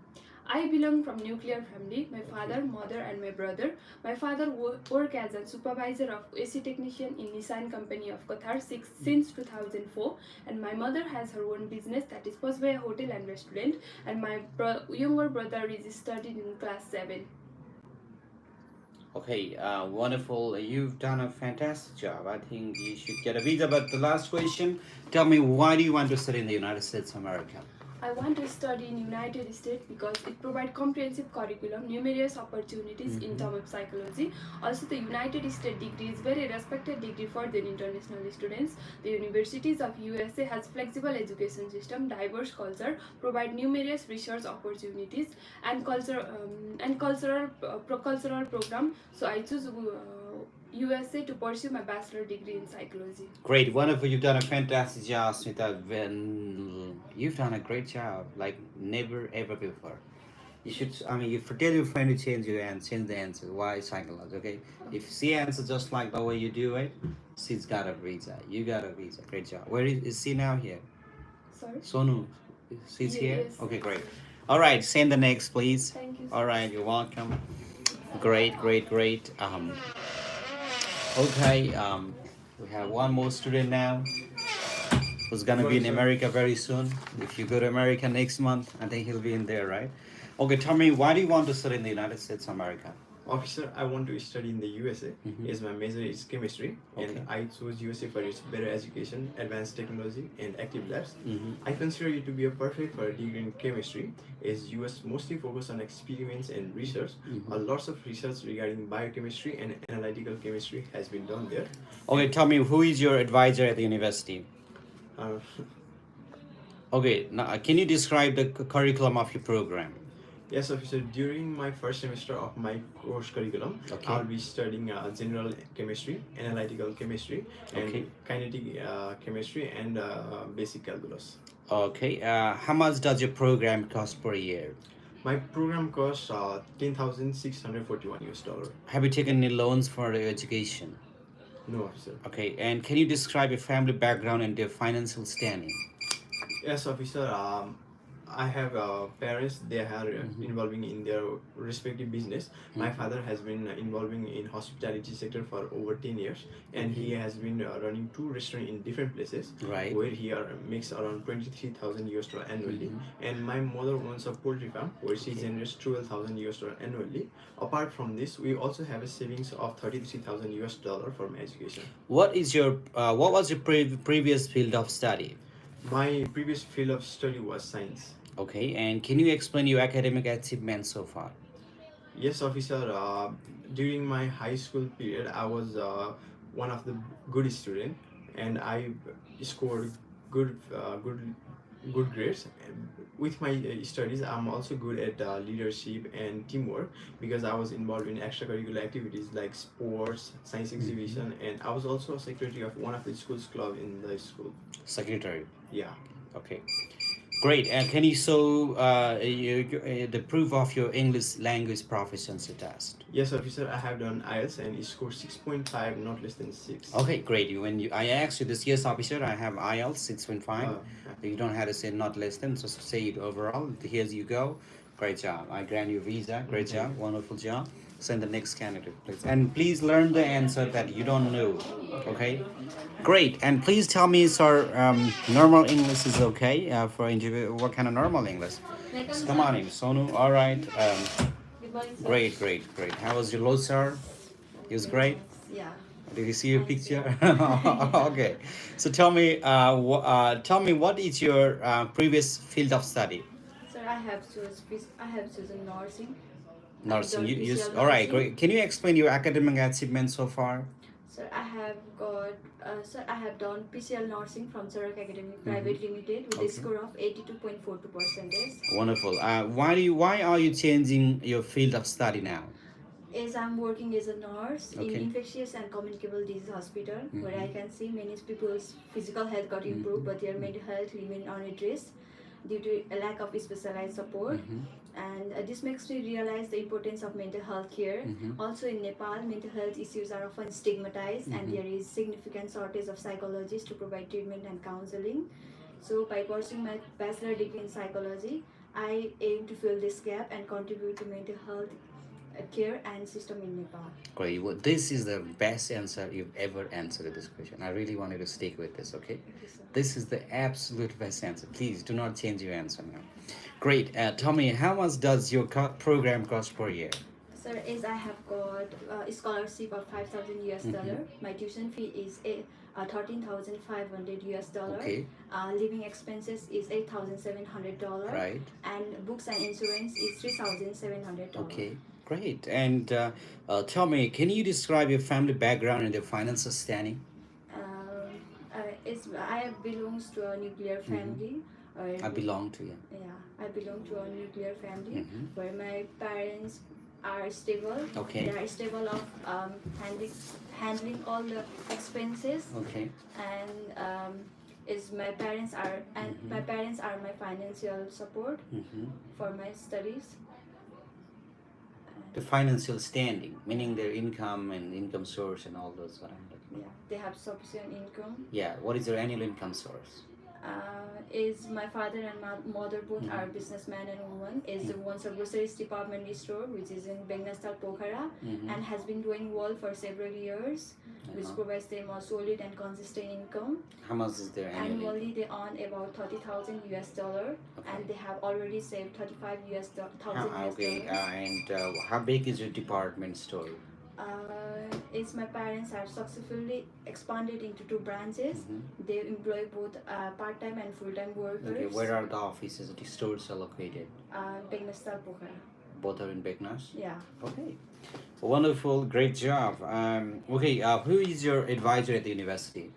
I belong from nuclear family. My father, mother and my brother. My father worked as a supervisor of AC technician in Nissan company of Qatar since 2004 and my mother has her own business that is Posvaya Hotel and Restaurant and my younger brother is studying in class 7. Okay, wonderful. You've done a fantastic job. I think you should get a visa. But the last question, tell me, why do you want to study in the United States of America? I want to study in United States because it provides comprehensive curriculum, numerous opportunities in terms of psychology. Also, the United States degree is very respected degree for the international students. The universities of USA has flexible education system, diverse culture, provide numerous research opportunities, and cultural program. So I choose USA to pursue my bachelor degree in psychology. Great, wonderful. You've done a fantastic job, Smita. You've done a great job, like never ever before. You should, you forget your friend to change your answer, change the answer. Why psychology? Okay. If she answers just like the way you do it, she's got a visa. You got a visa. Great job. Where is she now here? Sorry? Sonu. She's here? Yes. Okay, great. All right, send the next, please. Thank you. All right, you're welcome. Great, great, great. Okay, we have one more student now who's gonna be in America very soon. If you go to America next month, I think he'll be in there, right? Okay, tell me, why do you want to study in the United States of America? Officer, I want to study in the USA. Mhm. As my major is chemistry, Okay. and I chose USA for its better education, advanced technology, and active labs. Mhm. I consider it to be a perfect for a degree in chemistry, as US mostly focus on experiments and research. Mhm. Lots of research regarding biochemistry and analytical chemistry has been done there. Okay, tell me, who is your advisor at the university? Uh, Okay, now can you describe the curriculum of your program? Yes, officer. During my first semester of my course curriculum, Okay. I'll be studying general chemistry, analytical chemistry, and Okay. kinetic chemistry, and basic calculus. Okay, how much does your program cost per year? My program costs $10,641. Have you taken any loans for your education? No, officer. Okay, and can you describe your family background and their financial standing? Yes, officer. I have parents. They are involving in their respective business. My father has been involving in hospitality sector for over 10 years, and he has been running two restaurants in different places, Right. where he makes around 23,000 US dollar annually. And my mother owns a poultry farm where she generates 12,000 US dollar annually. Apart from this, we also have a savings of 33,000 US dollar for my education. What was your previous field of study? My previous field of study was science. Okay, and can you explain your academic achievements so far? Yes, officer. During my high school period, I was one of the good student, and I scored good grades. And with my studies, I'm also good at leadership and teamwork, because I was involved in extracurricular activities like sports, science exhibition, and I was also a secretary of one of the school's club in the school. Secretary. Yeah. Okay. Great. And can you show the proof of your English language proficiency test? Yes, officer. I have done IELTS and it scored 6.5, not less than 6. Okay, great. I asked you this, yes, officer, I have IELTS 6.5. You don't have to say not less than, just say it overall. Here you go. Great job. I grant you visa. Great job. Wonderful job. Send the next candidate, please. And please learn the answer that you don't know. Okay? Great. And please tell me, sir, normal English is okay for interview. What kind of normal English? So come on in, Sonu. All right. Great, great, great. How was your load, sir? It was great. Yeah. Did you see your picture? Okay. So tell me what is your previous field of study? Sir, I have chosen nursing. Nursing. I've done You PCL all right? nursing. Great. Can you explain your academic achievements so far? Sir, I have done PCL nursing from Sarak Academic Private Limited with Okay. a score of 82.42 percentage. Wonderful. Why are you changing your field of study now? As I'm working as a nurse in Okay. infectious and communicable disease hospital, where I can see many people's physical health got improved, but their mental health remain unaddressed due to a lack of specialized support. And this makes me realize the importance of mental health care. Also in Nepal, mental health issues are often stigmatized, and there is significant shortage of psychologists to provide treatment and counseling. So by pursuing my bachelor degree in psychology, I aim to fill this gap and contribute to mental health care and system in Nepal. Great. Well, this is the best answer you've ever answered this question. I really want you to stick with this, okay? Thank you, sir. This is the absolute best answer. Please do not change your answer now. Great. Tell me, how much does your program cost per year? Sir, as I have got a scholarship of 5,000 US dollar, my tuition fee is 13,500 US dollar. Okay. Living expenses is $8,700. Right. And books and insurance is $3,700. Okay. Great. And tell me, can you describe your family background and your financial standing? I belongs to a nuclear family. I belong to you. Yeah, I belong to a nuclear family where my parents are stable. Okay. They are stable of handling all the expenses, Okay. and my parents are my financial support for my studies. The financial standing, meaning their income and income source and all those. What I'm talking Yeah, they have sufficient income. about. Yeah. What is their annual income source? Is my father and mother both are businessman and woman. Is owns a groceries department store which is in Bengastal, Pokhara, and has been doing well for several years, which provides them a solid and consistent income. How much is their annually? Annually, they earn about $30,000, and they have already saved 35 thousand US Okay, dollar. and how big is your department store? Is my parents have successfully expanded into 2 branches. They employ both part-time and full-time workers. Okay, where are the offices, the stores are located? Bengastal, Pokhara. Both are in Beknas? Yeah. Okay, wonderful, great job. Okay, who is your advisor at the university?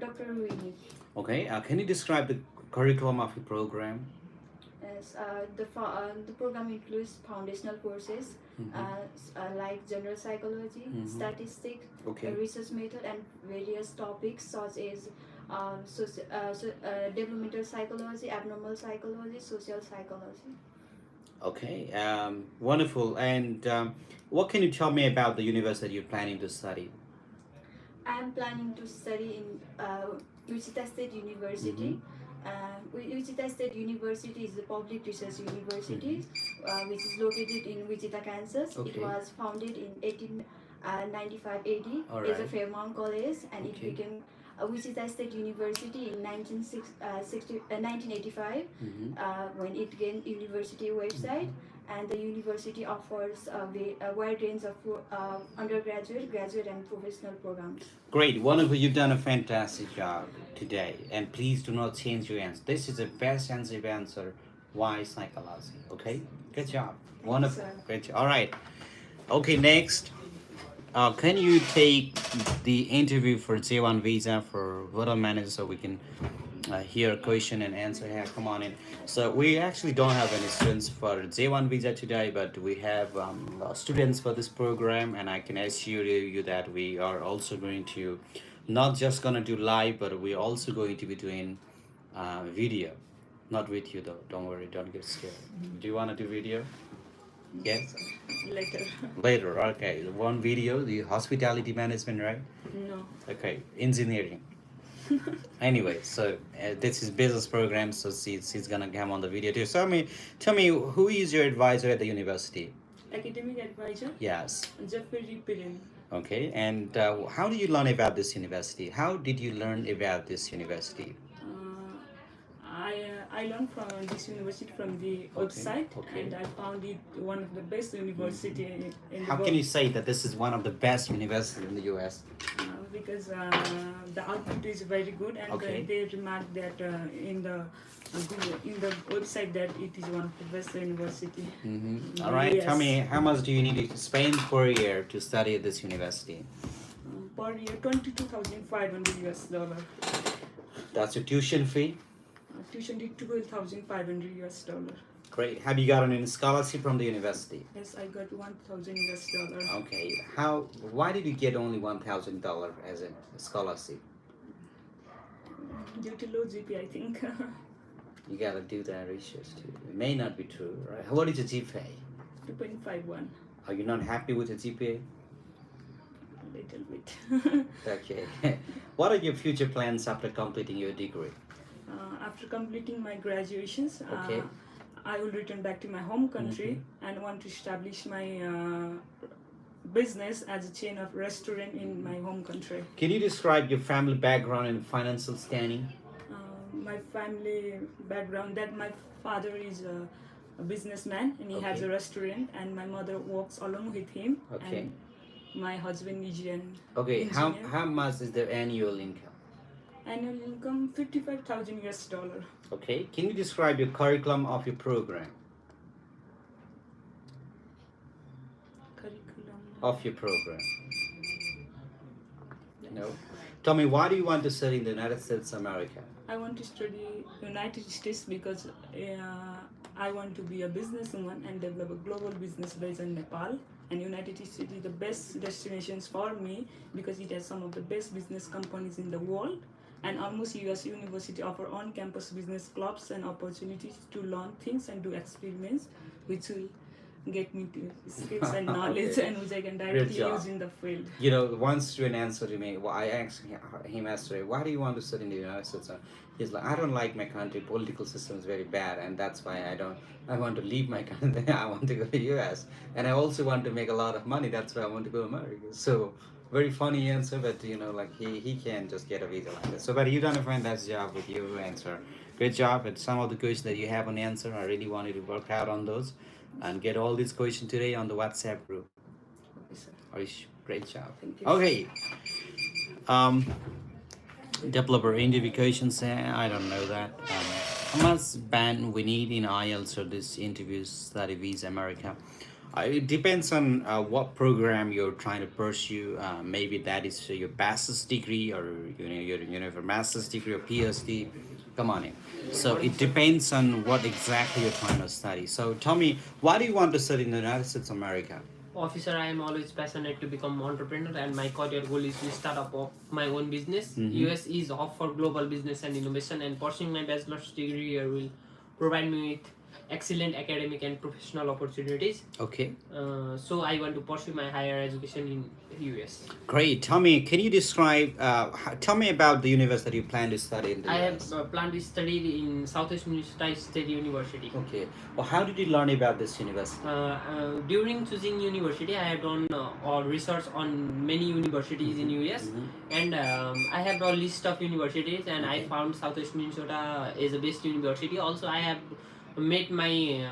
Dr. Ruini. Okay, can you describe the curriculum of your program? Yes, the program includes foundational courses like general psychology, statistics, Okay. research method, and various topics such as developmental psychology, abnormal psychology, social psychology. Okay, wonderful. And what can you tell me about the university you're planning to study? I am planning to study in Wichita State University. Wichita State University is a public research university which is located in Wichita, Kansas. Okay. It was founded in 1895 AD as a Alright. Fairmount College, and Okay. it became Wichita State University in 1985 when it gained university website. And the university offers a wide range of undergraduate, graduate, and professional programs. Great, wonderful. You've done a fantastic job today. And please do not change your answer. This is the best answer you've answered. Why psychology? Okay, good job. Wonderful. sir. Great job. All right. Okay, next. Can you take the interview for J1 visa for hotel manager so we can hear question and answer here? Come on in. So we actually don't have any students for J1 visa today, but we have students for this program, and I can assure you that we are also going to not just gonna do live, but we're also going to be doing video. Not with you though. Don't worry. Don't get scared. Do you want to do video? Yes. Later. Later. Okay. One video. The hospitality management, right? No. Okay. Engineering. Anyway, so this is business program, so she's gonna come on the video too. So tell me, who is your advisor at the university? Academic advisor, Yes. Jeffrey Pirin. Okay. And how did you learn about this university? How did you learn about this university? I learned from this university from the website, okay. and I found it one of the best university in How the can you world. say that this is one of the best universities in the U.S.? Because the output is very good, and Okay. they remarked that in the website that it is one of the best university. All right. Yes. Tell me, how much do you need to spend per year to study at this university? Per year, $22,500. That's your tuition fee. Tuition did $12,500. Great. Have you gotten any scholarship from the university? Yes, I got $1,000. Okay. Why did you get only $1,000 as a scholarship? Due to low GP, I think. You gotta do that research too. It may not be true, right? What is your GPA? 2.51. Are you not happy with your GPA? A little bit. Okay. What are your future plans after completing your degree? After completing my graduations, Okay. I will return back to my home country and want to establish my business as a chain of restaurant in my home country. Can you describe your family background and financial standing? My family background, that my father is a businessman and he has Okay. a restaurant, and my mother works along with him. Okay. And my husband is an Okay. engineer. How much is their annual income? Annual income $55,000. Okay. Can you describe your curriculum of your program? Curriculum. Of your program? No. Tell me, why do you want to study in the United States of America? I want to study United States because I want to be a businesswoman and develop a global business based in Nepal. And United States is the best destinations for me because it has some of the best business companies in the world. And almost US university offer on-campus business clubs and opportunities to learn things and do experiments, which will get me to skills and knowledge and which I can directly job. use in the field. You know, one student answered to me. Well, I asked him yesterday, "Why do you want to study in the United States?" He's like, "I don't like my country. Political system is very bad, and that's why I don't. I want to leave my country. I want to go to US, and I also want to make a lot of money. That's why I want to go to America." So, very funny answer, but you know, like he can just get a visa like that. So, but you done a fantastic job with your answer. Great job. And some of the questions that you have on answer, I really wanted to work out on those, and get all these questions today on the WhatsApp group. Okay, sir. Arish, great job. Thank you. Okay. Um, developer identifications. I don't know that. How much band we need in IELTS or this interview study visa America? It depends on what program you're trying to pursue. Maybe that is your bachelor's degree or your master's degree or PhD. Come on in. So it depends on what exactly you're trying to study. So tell me, why do you want to study in the United States of America? Officer, I am always passionate to become entrepreneur and my career goal is to start up of my own business. US is hub for global business and innovation and pursuing my bachelor's degree here will provide me with excellent academic and professional opportunities. Okay. So I want to pursue my higher education in US. Great. Tell me, can you describe, tell me about the university that you plan to study in the I US? have planned to study in Southwest Minnesota State University. Okay. Well, how did you learn about this university? During choosing university, I have done research on many universities in US, and I have a list of universities, and I found Southwest Minnesota is the best university. Also, I have met my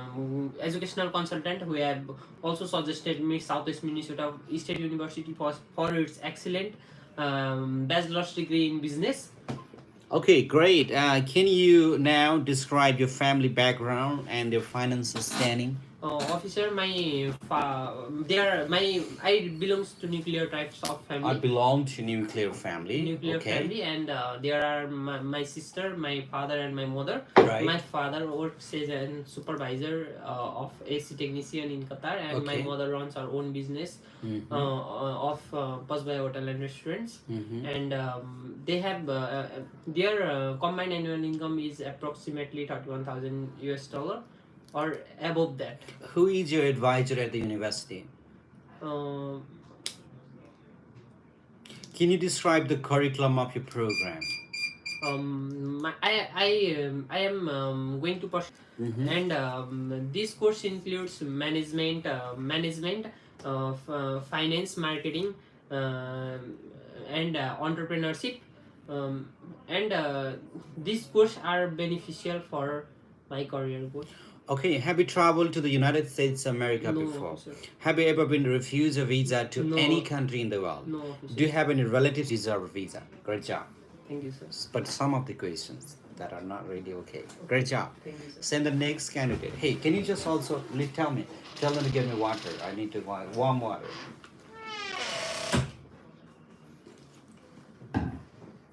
educational consultant who have also suggested me Southwest Minnesota State University for its excellent bachelor's degree in business. Okay, great. Can you now describe your family background and your financial standing? Officer, I belongs to nuclear types of family. I belong to nuclear family. Nuclear Okay. family, and there are my sister, my father, and my mother. Right. My father works as a supervisor of AC technician in Qatar, and my Okay. mother runs her own business of busway hotel and restaurants. And they have their combined annual income is approximately $31,000 US or above that. Who is your advisor at the university? Um, Can you describe the curriculum of your program? I am going to pursue, and this course includes management, finance, marketing, and entrepreneurship, and these courses are beneficial for my career goal. Okay, have you traveled to the United States of America No, before? officer. Have you ever been refused a visa to No. any country in the world? No, officer. Do you have any relatives deserve a visa? Great job. Thank you, sir. But some of the questions that are not really okay. Great job. Thank you, sir. Send the next candidate. Hey, can you just also tell them to give me water. I need to warm water.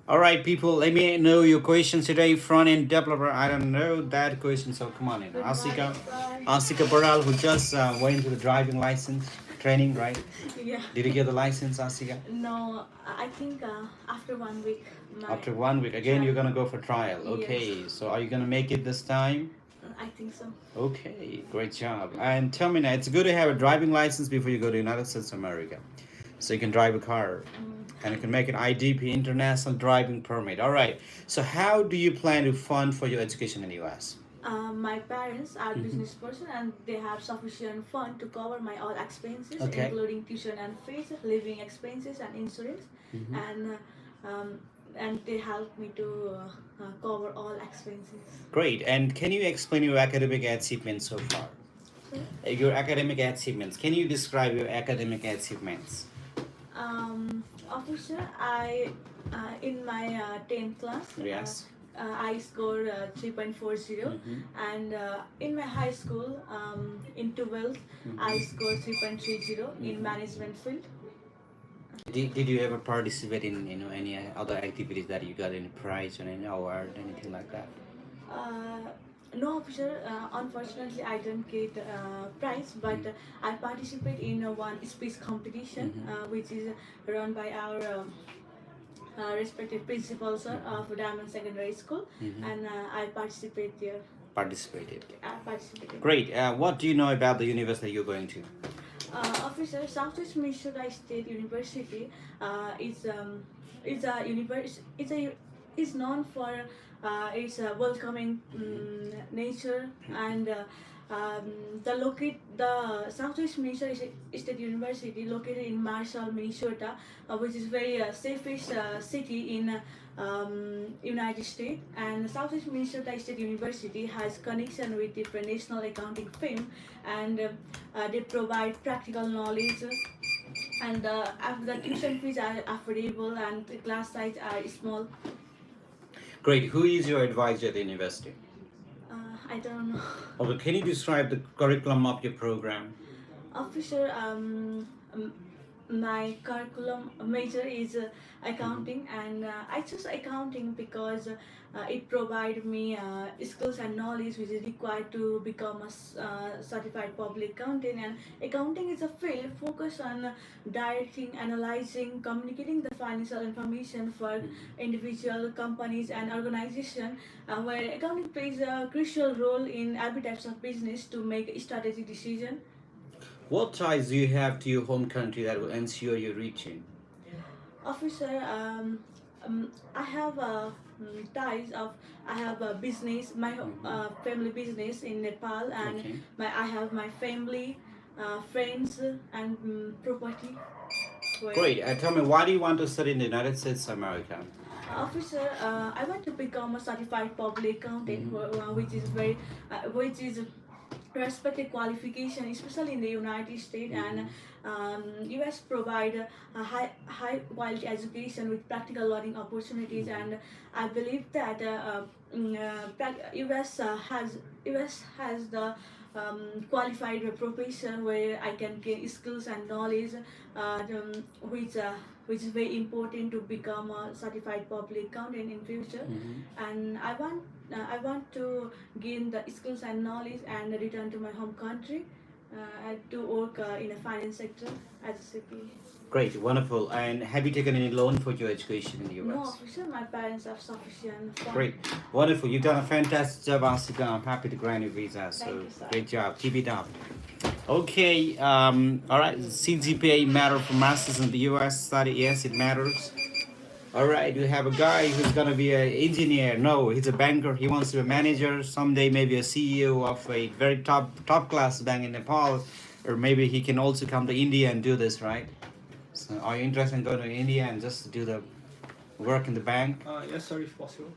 All right, people, let me know your questions today. Front end developer, I don't know that question, so come on in. Asika Baral, who just went to the driving license training, right? Yeah. Did you get the license, Asika? No, I think after 1 week. After 1 week, again, you're gonna go for trial. Okay, so are you gonna make it this time? I think so. Okay, great job. And tell me now, it's good to have a driving license before you go to United States of America, so you can drive a car, and you can make an IDP, International Driving Permit. All right. So how do you plan to fund for your education in the U.S.? My parents are business person and they have sufficient fund to cover my all expenses, Okay. including tuition and fees, living expenses, and insurance, and they help me to cover all expenses. Great. And can you explain your academic achievements so far? Your academic achievements. Can you describe your academic achievements? Officer, I in my 10th class. Yes. I scored 3.40, and in my high school, in 12th, I scored 3.30 in management field. Did you ever participate in any other activities that you got any prize or any award, anything like that? No, officer. Unfortunately, I didn't get prize, but I participate in one speech competition, which is run by our respected principal sir of Diamond Secondary School, and I participate there. participated. Participated. Great. What do you know about the university you're going to? Officer, Southwest Minnesota State University is a univers is known for its welcoming nature and the Southwest Minnesota State University located in Marshall, Minnesota, which is very safest city in United States. And Southwest Minnesota State University has connection with different national accounting firm, and they provide practical knowledge. And the tuition fees are affordable and the class size are small. Great. Who is your advisor at the university? I don't know. Okay, can you describe the curriculum of your program? Officer, my curriculum major is accounting, and I chose accounting because it provides me skills and knowledge which is required to become a certified public accountant. And accounting is a field focused on directing, analyzing, communicating the financial information for individual companies and organizations, where accounting plays a crucial role in every types of business to make a strategic decision. What ties do you have to your home country that will ensure you reaching? Officer, I have ties of I have a business, my family business in Nepal, and Okay. I have my family, friends, and property. Great. Tell me, why do you want to study in the United States of America? Officer, I want to become a certified public accountant, which is respected qualification, especially in the United States, and US provide a high quality education with practical learning opportunities, and I believe that US has the qualified profession where I can gain skills and knowledge, which is very important to become a certified public accountant in future. And I want to gain the skills and knowledge and return to my home country to work in the finance sector as a CPA. Great, wonderful. And have you taken any loan for your education in the US? No, officer, my parents have sufficient funds. Great, wonderful. You've done a fantastic job, Asika. I'm happy to grant your visa. So Thank you, sir. great job. Keep it up. Okay. All right. CGPA matter for masters in the US study. Yes, it matters. All right. We have a guy who's gonna be an engineer. No, he's a banker. He wants to be a manager someday. Maybe a CEO of a very top class bank in Nepal, or maybe he can also come to India and do this. Right. So, are you interested in going to India and just do the work in the bank? Yes, sir, if possible.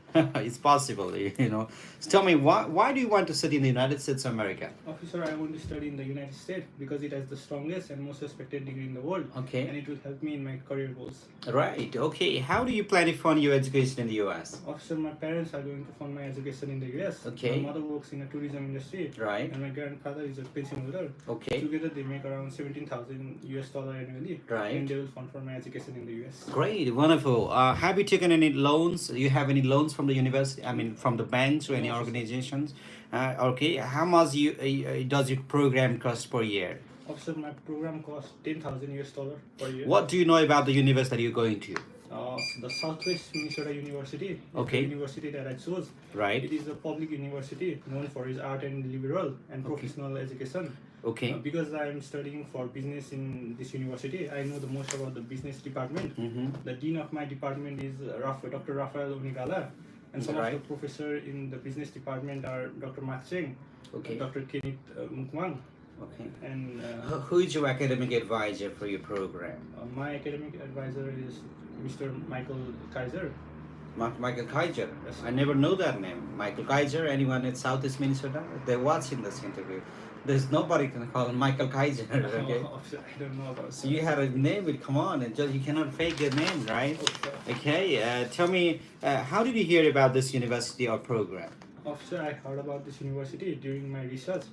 It's possible, you know. So tell me, why do you want to study in the United States of America? Officer, I want to study in the United States because it has the strongest and most respected degree in the world. Okay. And it will help me in my career goals. Right. Okay. How do you plan to fund your education in the U.S.? Officer, my parents are going to fund my education in the US. Okay. My mother works in a tourism industry. Right. And my grandfather is a pension holder. Okay. Together they make around $17,000 annually. Right. And they will fund for my education in the US. Great. Wonderful. Have you taken any loans? Do you have any loans from the university? I mean, from the banks or any No, organizations? Okay. How much does your program cost per year? Officer, my program costs $10,000 per year. What do you know about the university you're going to? The Southwest Minnesota University. Is Okay. The university that I chose. Right. It is a public university known for its art and liberal and Okay. professional education. Okay. Because I am studying for business in this university, I know the most about the business department. The dean of my department is Dr. Rafael Unigala, and some Right. of the professors in the business department are Dr. Mark Cheng, Okay. Dr. Kenneth Mukmang, Okay. and Who is your academic advisor for your program? my academic advisor is Mr. Michael Kaiser. Michael Kaiser. Yes, sir. I never know that name. Michael Kaiser. Anyone in Southeast Minnesota? They're watching this interview. There's nobody can call him Michael Kaiser. Okay. Officer, I don't know about So you had a name. It come on, and just you cannot fake the name, right? Okay. Tell me, how did you hear about this university or program? Officer, I heard about this university during my research,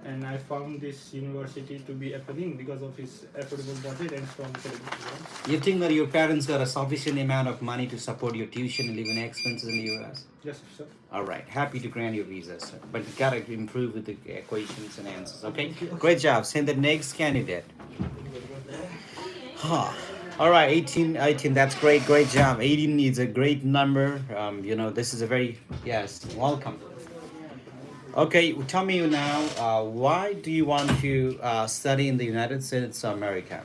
and I found this university to be appealing because of its affordable budget and strong academic programs. You think that your parents got a sufficient amount of money to support your tuition and living expenses in the U.S.? Yes, sir. All right, happy to grant your visa, sir. But you gotta improve with the questions and answers. Okay, great job. Send the next candidate. Huh. All right, 18, that's great job. 18 is a great number. You know, this is a very, yes, welcome. Okay, tell me now, why do you want to study in the United States of America?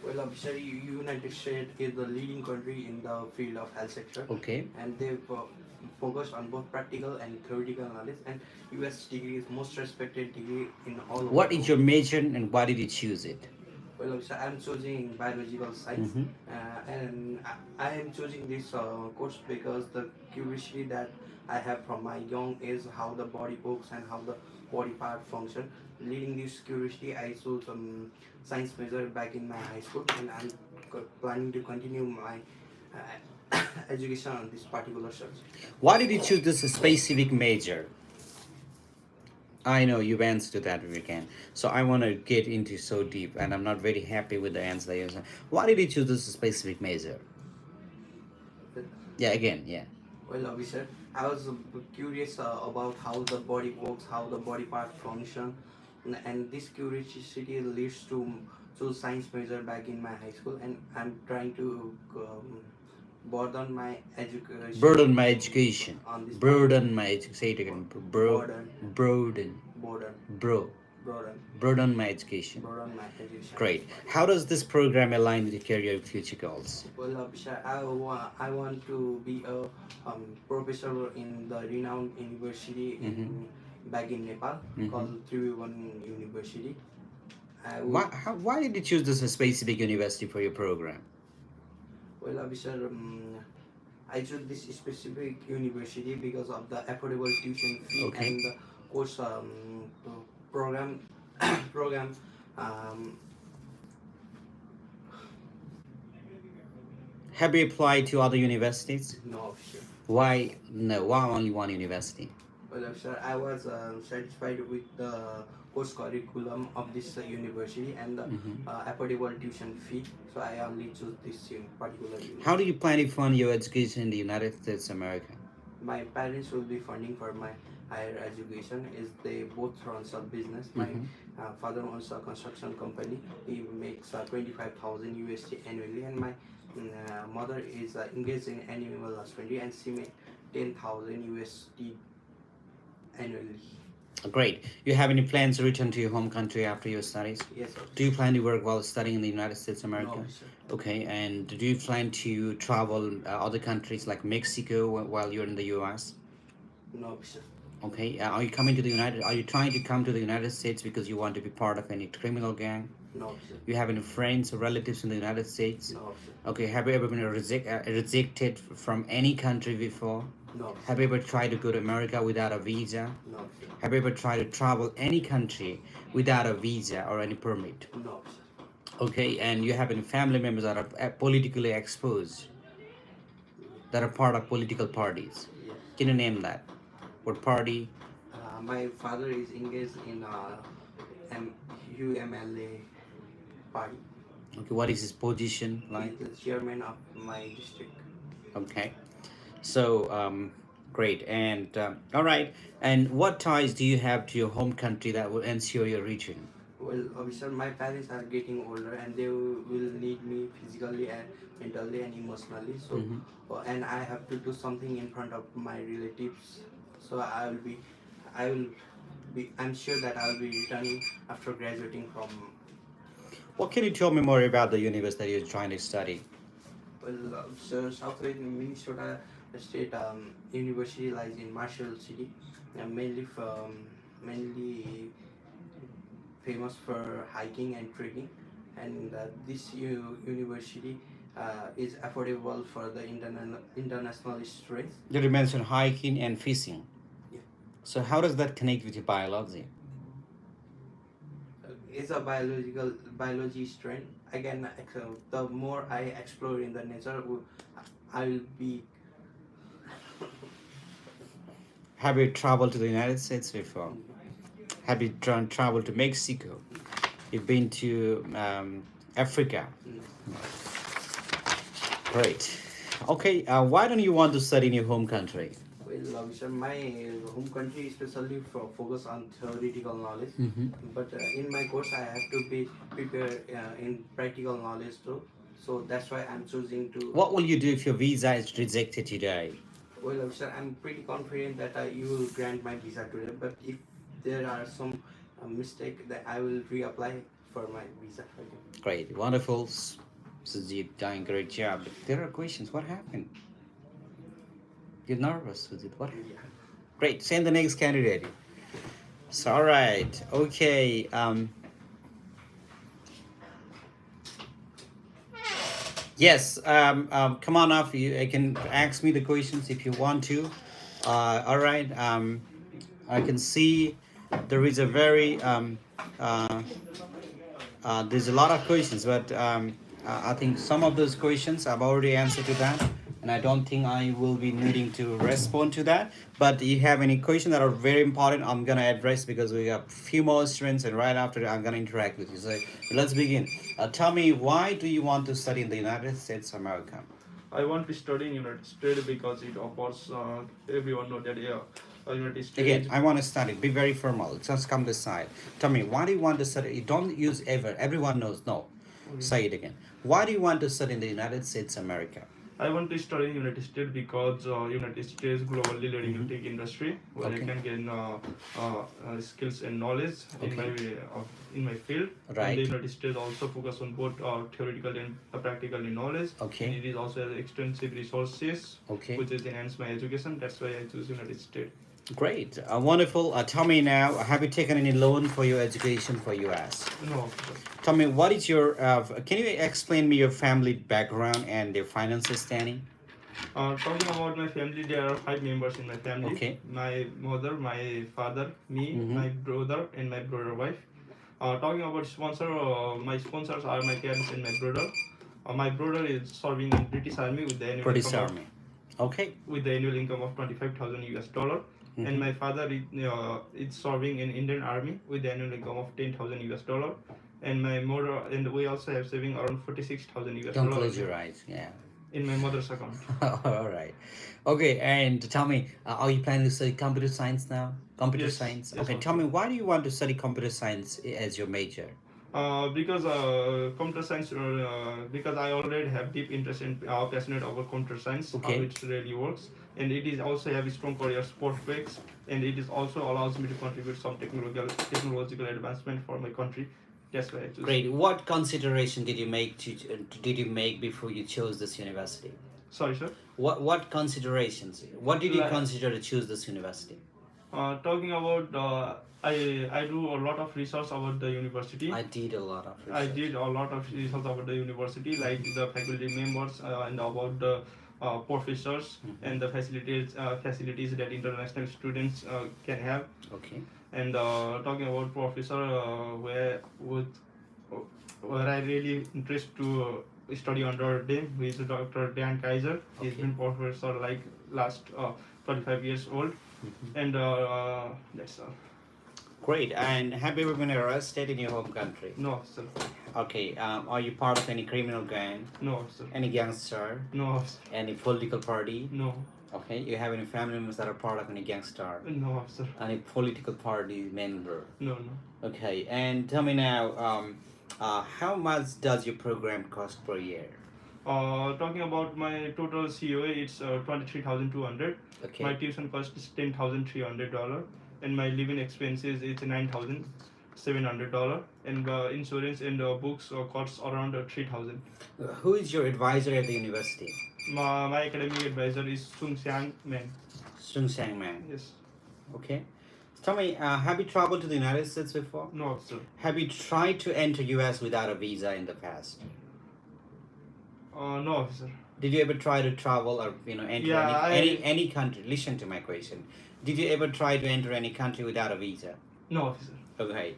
Well, obviously, United States is the leading country in the field of health sector, Okay. and they've focused on both practical and theoretical knowledge. And U.S. degree is most respected degree in all over What the is world. your major and why did you choose it? Well, obviously, I'm choosing biological science, Mm-hmm. and I am choosing this course because the curiosity that I have from my young age, how the body works and how the body part function. Leading this curiosity, I chose science major back in my high school, and I'm planning to continue my education on this particular subject. Why did you choose this specific major? I know you've answered that again. So I want to get into so deep, and I'm not very happy with the answer that you said. Why did you choose this specific major? Yeah, again, yeah. Well, officer, I was curious about how the body works, how the body part function, and this curiosity leads to science major back in my high school, and I'm trying to broaden my education Burden my education. on this Burden my education. Say it again. Burden, Burden. burden, Bro. broaden, Burden my education. broaden my education. Great. How does this program align with your career future goals? Well, Abhishek, I want to be a professor in the renowned university in back in Nepal called Trivandrum University. I would, Why did you choose this specific university for your program? well, Abhishek, I chose this specific university because of the affordable tuition fee Okay. and the course program program. Um, Have you applied to other universities? no, Abhishek. Why no? Why only one university? Well, sir, I was satisfied with the course curriculum of this university and the affordable tuition fee. So I only choose this particular university. How do you plan to fund your education in the United States of America? My parents will be funding for my higher education. Is they both runs a business. My father owns a construction company. He makes 25,000 USD annually, and my mother is engaged in animal husbandry, and she makes 10,000 USD annually. Great. You have any plans to return to your home country after your studies? Yes, sir. Do you plan to work while studying in the United States of America? No, sir. Okay, and do you plan to travel other countries like Mexico while you're in the US? No, sir. Okay, are you coming to the United? Are you trying to come to the United States because you want to be part of any criminal gang? No, sir. You have any friends or relatives in the United States? No, sir. Okay, have you ever been rejected from any country before? No, Have you ever tried to go to America without a visa? no, sir. Have you ever tried to travel any country without a visa or any permit? No, sir. Okay, and you have any family members that are politically exposed, that are part of political parties? Yes. Can you name that? What party? My father is engaged in UMLA party. Okay, what is his position like? He's the chairman of my district. Okay, so great. And all right. And what ties do you have to your home country that will ensure your return? Well, obviously, my parents are getting older, and they will need me physically and mentally and emotionally. So, and I have to do something in front of my relatives. So I'm sure that I will be returning after graduating from. What can you tell me more about the university that you're trying to study? Well, so Southwest Minnesota State University lies in Marshall City, and mainly famous for hiking and trekking, and this university is affordable for the international students. You mentioned hiking and fishing. Yeah. So how does that connect with your biology? It's a biology strain. Again, the more I explore in the nature, I will be. Have you traveled to the United States before? Have you traveled to Mexico? You've been to Africa. Great. Okay, why don't you want to study in your home country? Well, sir, my home country especially focus on theoretical knowledge, but in my course I have to be prepared in practical knowledge too. So that's why I'm choosing to. What will you do if your visa is rejected today? Well, officer, I'm pretty confident that you will grant my visa today. But if there are some mistake, that I will reapply for my visa again. Great, wonderful. Sujit, doing great job. But there are questions. What happened? You're nervous, Sujit. What? Yeah. Great. Send the next candidate. So, all right. Okay. Yes. Come on up. You can ask me the questions if you want to. All right. I can see there is a very uh, there's a lot of questions, but I think some of those questions I've already answered to that, and I don't think I will be needing to respond to that. But you have any questions that are very important, I'm gonna address because we have few more students, and right after that, I'm gonna interact with you. So let's begin. Tell me, why do you want to study in the United States of America? I want to study in United States because it offers everyone know that United States. Again, I want to study. Be very formal. Just come this side. Tell me, why do you want to study? You don't use ever. Everyone knows. No. Okay. Say it again. Why do you want to study in the United States of America? I want to study in United States because United States globally leading in tech industry where I can gain skills and knowledge in my field. Right. And the United States also focus on both theoretical and practical knowledge. Okay. And it is also has extensive resources. Okay. Which is enhance my education. That's why I choose United States. Great. Wonderful. Tell me now, have you taken any loan for your education for US? No. Tell me, what is your, can you explain me your family background and their financial standing? Talking about my family, there are 5 members in my family. Okay. My mother, my father, me, my brother, and my brother wife. Talking about sponsor, my sponsors are my parents and my brother. My brother is serving in British Army with the annual British income Army. Okay. with the annual income of 25,000 US dollar. And my father is serving in Indian Army with the annual income of 10,000 US dollar. And my mother, and we also have saving around 46,000 US Don't dollar. close your eyes. Yeah. In my mother's account. All right. Okay, and tell me, are you planning to study computer science now? Computer Yes, science? yes, Okay, of tell me, why do you want to study computer science as your major? Because computer science, because I already have deep interest in passionate about computer science, how Okay. it really works, and it is also have strong career prospects, and it is also allows me to contribute some technological advancement for my country. That's why I choose. Great. What consideration did you make before you chose this university? Sorry, sir. What considerations? What did you Like- consider to choose this university? Talking about, I do a lot of research about the university. I did a lot of research. I did a lot of research about the university, like the faculty members and about the professors and the facilities that international students can have. Okay. And talking about professor, where I really interest to study under them, who is Dr. Dan Kaiser. He's Okay. been professor like last 25 years old, and that's all. Great. And have you ever been arrested in your home country? No, sir. Okay. Are you part of any criminal gang? No, sir. Any gangster? No, sir. Any political party? No. Okay. You have any family members that are part of any gangster? No, sir. Any political party member? No, no. Okay. And tell me now, how much does your program cost per year? Talking about my total COA, it's 23,200. Okay. My tuition cost is $10,300, and my living expenses is $9,700, and insurance and books costs around 3,000. Who is your advisor at the university? My academic advisor is Sung Siang Man. Sung Sang Man. Yes. Okay. Tell me, have you traveled to the United States before? No, sir. Have you tried to enter US without a visa in the past? No, sir. Did you ever try to travel or enter Yeah, any country? Listen to my question. Did you ever try to enter any country without a visa? No, officer. Okay.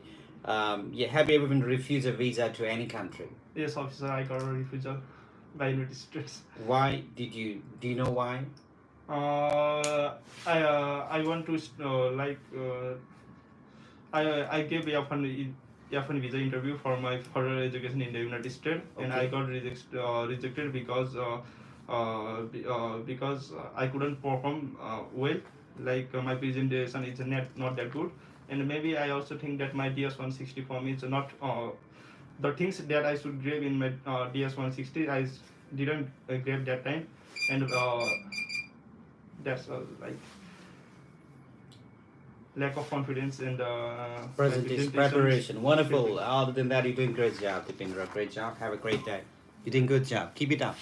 Yeah. Have you ever been refused a visa to any country? Yes, officer. I got a refusal by United States. Why did you? Do you know why? I want to I gave F1 visa interview for my further education in the United States, and I Okay. got rejected because I couldn't perform well. Like my presentation is not that good, and maybe I also think that my DS160 form is not the things that I should grab in my DS160 I didn't grab that time, and that's like lack of confidence and Presentation, preparation, wonderful. Other than that, you're doing great job, Dipendra. Great job. Have a great day. You're doing good job. Keep it up.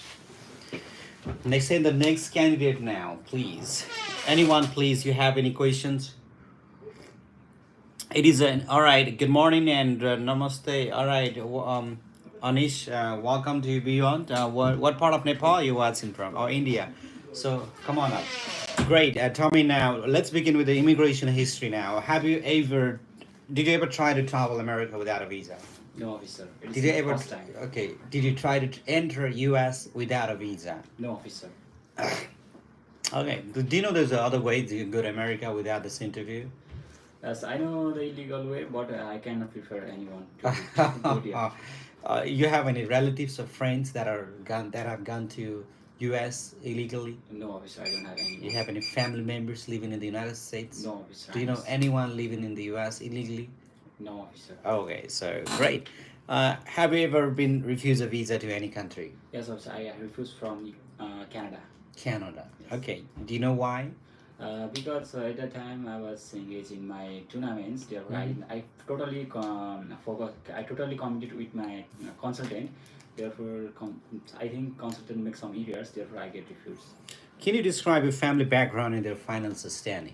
Next, the next candidate now, please. Anyone, please? You have any questions? It is an all right. Good morning and namaste. All right, Anish, welcome to Beyond. What part of Nepal you watching from? Or India? So come on up. Great. Tell me now. Let's begin with the immigration history now. Did you ever try to travel America without a visa? No, officer. It is Did you my ever? first time. Okay. Did you try to enter U.S. without a visa? No, officer. Okay. Do you know there's other ways you can go to America without this interview? Yes, I know the illegal way, but I cannot prefer anyone to go there. You have any relatives or friends that have gone to U.S. illegally? No, officer. I don't have any. You have any family members living in the United States? No, officer. Do you know anyone living in the U.S. illegally? No, officer. Okay, so great. Have you ever been refused a visa to any country? Yes, officer. I refused from Canada. Canada. Yes. Okay. Do you know why? Because at that time I was engaged in my tournaments. Therefore, I totally forgot. I totally committed with my consultant. Therefore, I think consultant makes some errors. Therefore, I get refused. Can you describe your family background and their financial standing?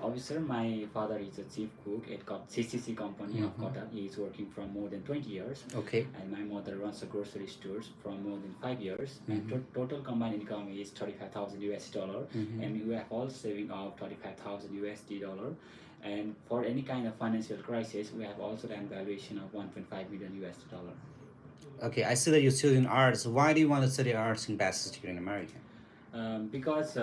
Officer, my father is a chief cook at CCC company of Qatar. He is working from more than 20 years. Okay. And my mother runs a grocery stores from more than 5 years. And total combined income is 35,000 US dollar. And we have all saving of 35,000 USD dollar. And for any kind of financial crisis, we have also an valuation of 1.5 million USD dollar. Okay, I see that you're studying arts. Why do you want to study arts in bachelor's degree in America? Because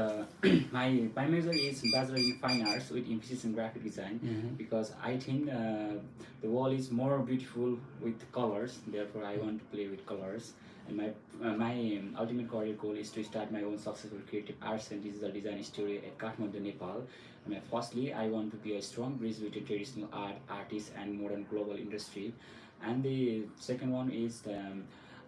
my major is Bachelor in Fine Arts with emphasis in graphic design. Because I think the world is more beautiful with colors. Therefore, I want to play with colors. And my ultimate career goal is to start my own successful creative arts and digital design studio at Kathmandu, Nepal. And firstly, I want to be a strong bridge between traditional art, artists, and modern global industry. And the second one is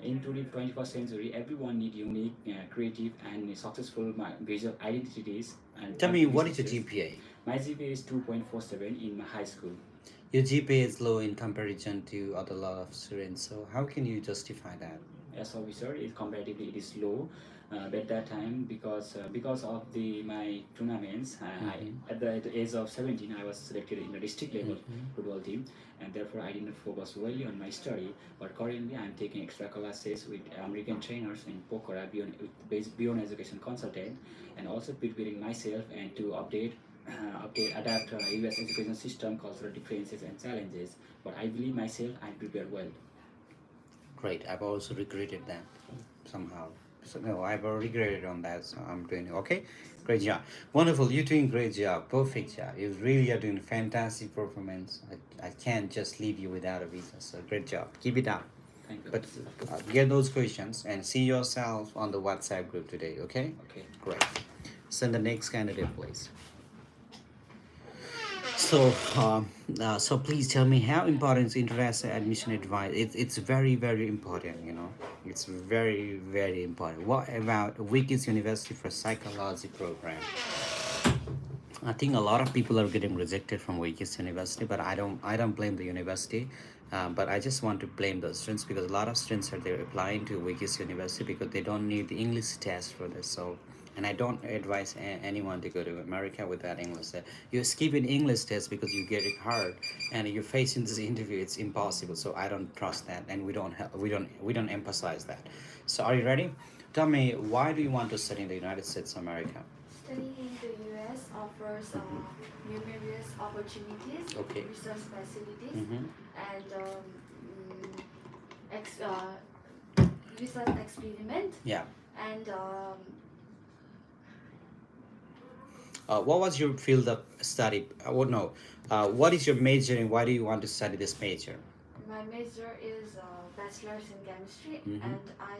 into the 21st century, everyone needs unique, creative, and successful visual identities. And Tell me, what is your GPA? My GPA is 2.47 in my high school. Your GPA is low in comparison to other lot of students. So how can you justify that? As officer, comparatively it is low. At that time, because of my tournaments, at the age of 17, I was selected in the district level football team, and therefore I didn't focus well on my study. But currently, I'm taking extra classes with American trainers in Pokhara beyond education consultant, and also preparing myself and to adapt U.S. education system, cultural differences and challenges. But I believe myself I'm prepared well. Great. I've also regretted that somehow. So no, I've regretted on that. So I'm doing okay. Great job. Wonderful. You're doing great job. Perfect job. You really are doing fantastic performance. I can't just leave you without a visa. So great job. Keep it up. Thank you. But get those questions and see yourself on the WhatsApp group today. Okay. Okay. Great. Send the next candidate, please. So please tell me how important is international admission advice. It's very, very important, you know. It's very, very important. What about Wikis University for Psychology program? I think a lot of people are getting rejected from Wikis University, but I don't blame the university. But I just want to blame the students, because a lot of students are there applying to Wikis University because they don't need the English test for this. So, and I don't advise anyone to go to America with that English test. You skip an English test because you get it hard, and you're facing this interview. It's impossible. So I don't trust that, and we don't emphasize that. So are you ready? Tell me, why do you want to study in the United States of America? Studying in the US offers numerous opportunities, Okay. research facilities, and research experiment. Yeah. And what was your field of study? What is your major and why do you want to study this major? my major is bachelor's in chemistry, and I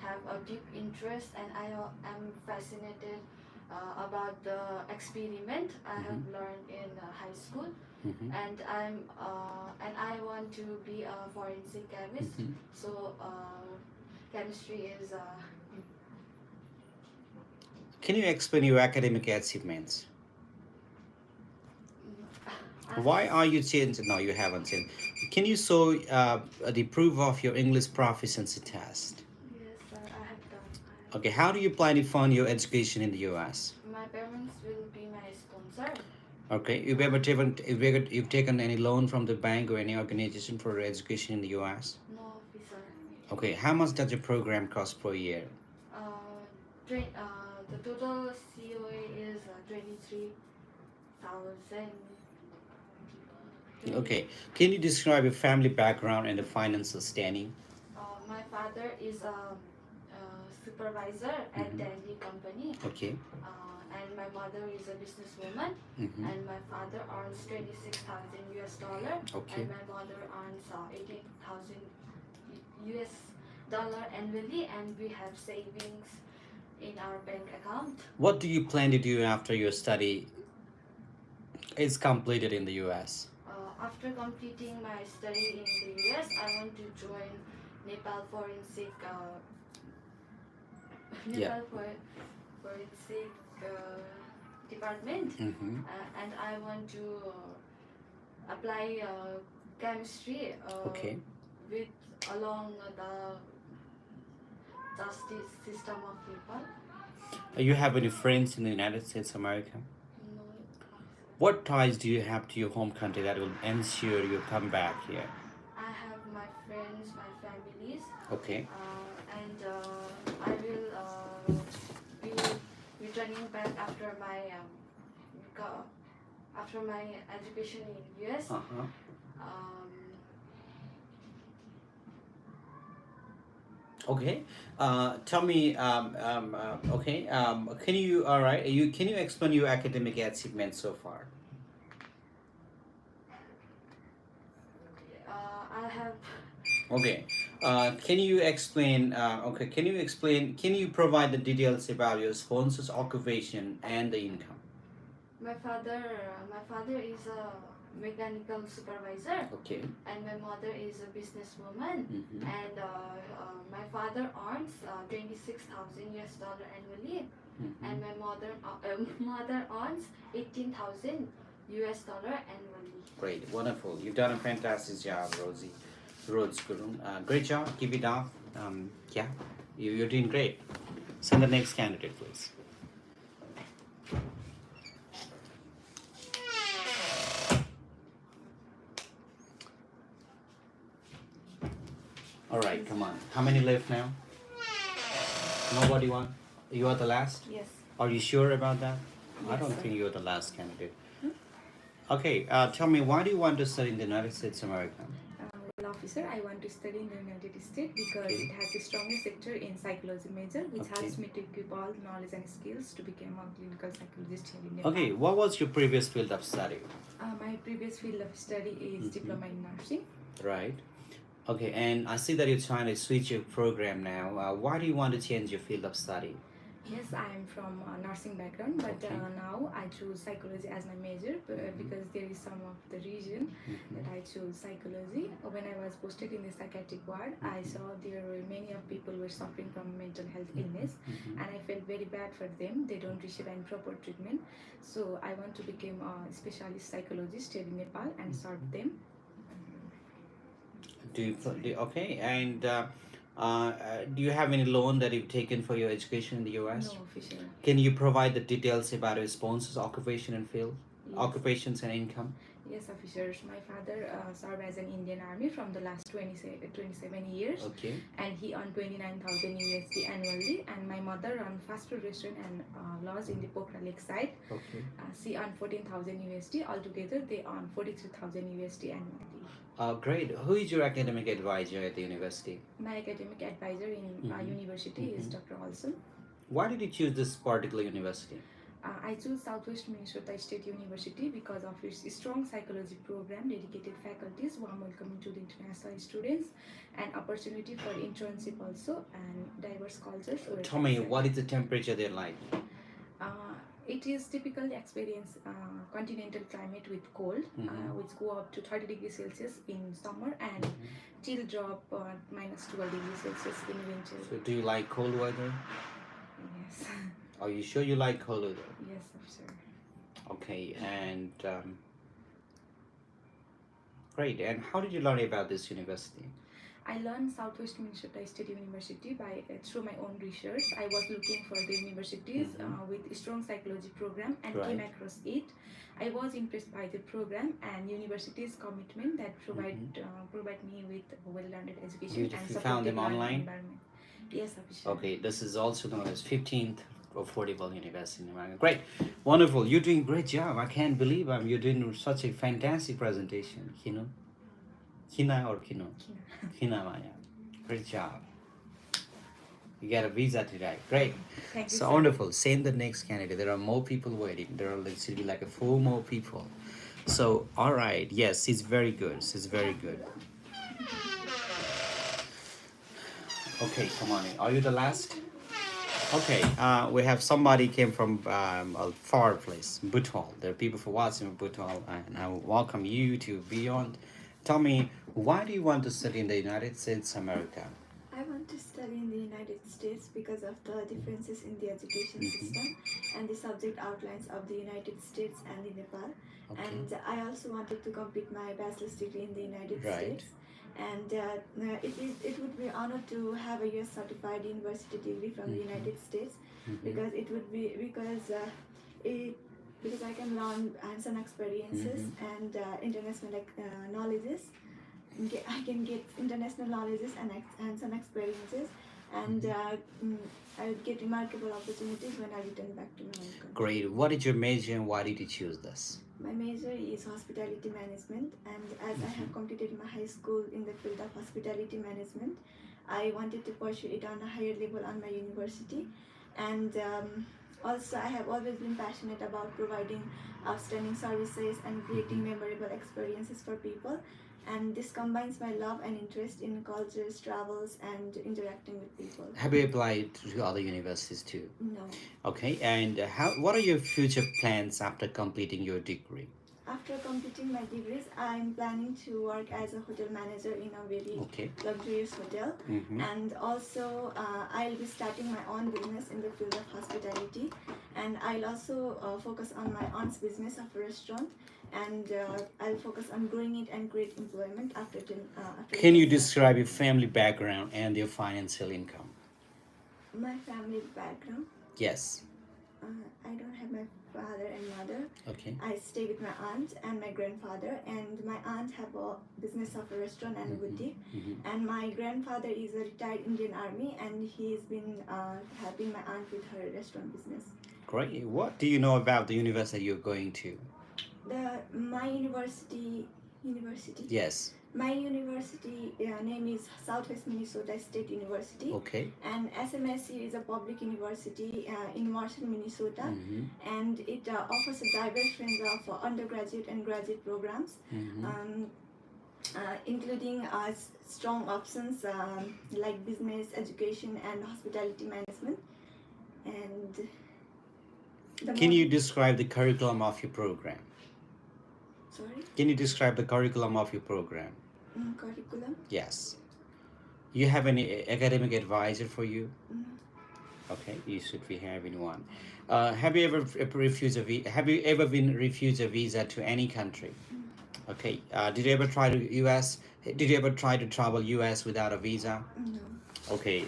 have a deep interest, and I am fascinated about the experiment I have learned in high school, and I want to be a forensic chemist. So chemistry is Can you explain your academic achievements? Why are you changed? No, you haven't changed. Can you show the proof of your English proficiency test? Yes, sir, I have done. Okay, how do you plan to fund your education in the US? My parents will be my sponsor. Okay, you've taken any loan from the bank or any organization for your education in the US? No, officer. Okay, how much does your program cost per year? The total COA is 23,000. Okay, can you describe your family background and the financial standing? My father is a supervisor at Delhi company. Okay. And my mother is a businesswoman. And my father earns 26,000 US dollar. Okay. And my mother earns 18,000 US dollar annually. And we have savings in our bank account. What do you plan to do after your study is completed in the US? After completing my study in the US, I want to join Nepal Forensic Forensic Department, and I want to apply chemistry Okay. with along the justice system of Nepal. You have any friends in the United States of America? No, What ties do you have to your home country that will ensure you come back here? I have my friends, my families. Okay. And I will be returning back after my education in US. Okay. Tell me. Okay. Can you? All right. Can you explain your academic achievements so far? I have. Okay. Can you explain? Okay. Can you provide the details about your sponsor's occupation and the income? My father is a mechanical supervisor. Okay. And my mother is a businesswoman. And my father earns 26,000 US dollar annually. And my mother earns 18,000 US dollar annually. Great. Wonderful. You've done a fantastic job, Rosie. Rhodes Gurung. Great job. Keep it up. Yeah. You're doing great. Send the next candidate, please. All right, come on. How many left now? Nobody won? You are the last? Yes. Are you sure about that? I Yes, don't sir. think you're the last candidate. Okay, tell me, why do you want to study in the United States of America? Well, officer, I want to study in the United States because Okay. it has the strongest sector in psychology major, which Okay. helps me to equip all the knowledge and skills to become a clinical psychologist here in Nepal. Okay, what was your previous field of study? My previous field of study is diploma in nursing. Right. Okay, and I see that you're trying to switch your program now. Why do you want to change your field of study? Yes, I am from nursing background, but Okay. Now I choose psychology as my major because there is some of the reason that I chose psychology. When I was posted in the psychiatric ward, I saw there were many of people were suffering from mental health illness, and I felt very bad for them. They don't receive any proper treatment, so I want to become a specialist psychologist here in Nepal and serve them. Okay, and do you have any loan that you've taken for your education in the US? No, official. Can you provide the details about your sponsor's occupation and field? Yes. Occupations and income? Yes, officers. My father served as an Indian Army from the last 27 years. Okay. And he earned 29,000 USD annually. And my mother run fast food restaurant and lodge in the Pokhara Lake site. Okay. She earned 14,000 USD. Altogether, they earn 43,000 USD annually. Great. Who is your academic advisor at the university? My academic advisor in university is Dr. Olson. Why did you choose this particular university? I chose Southwest Minnesota State University because of its strong psychology program, dedicated faculties, warm welcoming to the international students, and opportunity for internship also, and diverse cultures. Tell me, what is the temperature there like? It is typically experience continental climate with cold, which go up to 30 degrees Celsius in summer and till drop minus 12 degrees Celsius in winter. So do you like cold weather? Yes. Are you sure you like Kolu though? Yes, officer. Okay, and great. And how did you learn about this university? I learned Southwest Minnesota State University by through my own research. I was looking for the universities with strong psychology program and came Right. across it. I was impressed by the program and university's commitment that provide me with well-rounded education You and found supportive them learning online? environment. Yes, official. Okay, this is also known as 15th Affordable University in America. Great, wonderful. You're doing great job. I can't believe you're doing such a fantastic presentation. Kino, Kina or Kino, Kina Maya. Great job. You got a visa today. Great. Thank you, So sir. wonderful. Send the next candidate. There are more people waiting. There are literally like 4 more people. So all right. Yes, she's very good. She's very good. Okay, come on in. Are you the last? Okay, we have somebody came from a far place, Butol. There are people from watching Butol, and I welcome you to Beyond. Tell me, why do you want to study in the United States, America? I want to study in the United States because of the differences in the education system and the subject outlines of the United States and the Nepal. Okay. And I also wanted to complete my bachelor's degree in the United Right. States. And it would be an honor to have a US certified university degree from the United States because it would be because I can learn hands-on experiences and international knowledges. I can get international knowledges and hands-on experiences, and I would get remarkable opportunities when I return back to my home country. Great. What is your major and why did you choose this? My major is hospitality management, and as I have completed my high school in the field of hospitality management, I wanted to pursue it on a higher level on my university. And also, I have always been passionate about providing outstanding services and creating memorable experiences for people. And this combines my love and interest in cultures, travels, and interacting with people. Have you applied to other universities too? No. Okay, and what are your future plans after completing your degree? After completing my degrees, I'm planning to work as a hotel manager in a very luxurious hotel. And also, I'll be starting my own business in the field of hospitality. And I'll also focus on my aunt's business of a restaurant. And I'll focus on growing it and create employment after. Can you describe your family background and your financial income? My family background? Yes. I don't have my father and mother. Okay. I stay with my aunt and my grandfather, and my aunt have a business of a restaurant and a boutique. And my grandfather is a retired Indian Army, and he's been helping my aunt with her restaurant business. Great. What do you know about the university you're going to? My university. Yes. My university name is Southwest Minnesota State University. Okay. And SMSU is a public university in Marshall, Minnesota. And it offers a diverse range of undergraduate and graduate programs, including strong options like business, education, and hospitality management. And can you describe the curriculum of your program? Sorry? Can you describe the curriculum of your program? Curriculum? Yes. You have any academic advisor for you? No. Okay, you should be having one. Have you ever refused a visa? Have you ever been refused a visa to any country? Okay. Did you ever try to US? Did you ever try to travel US without a visa? No. Okay.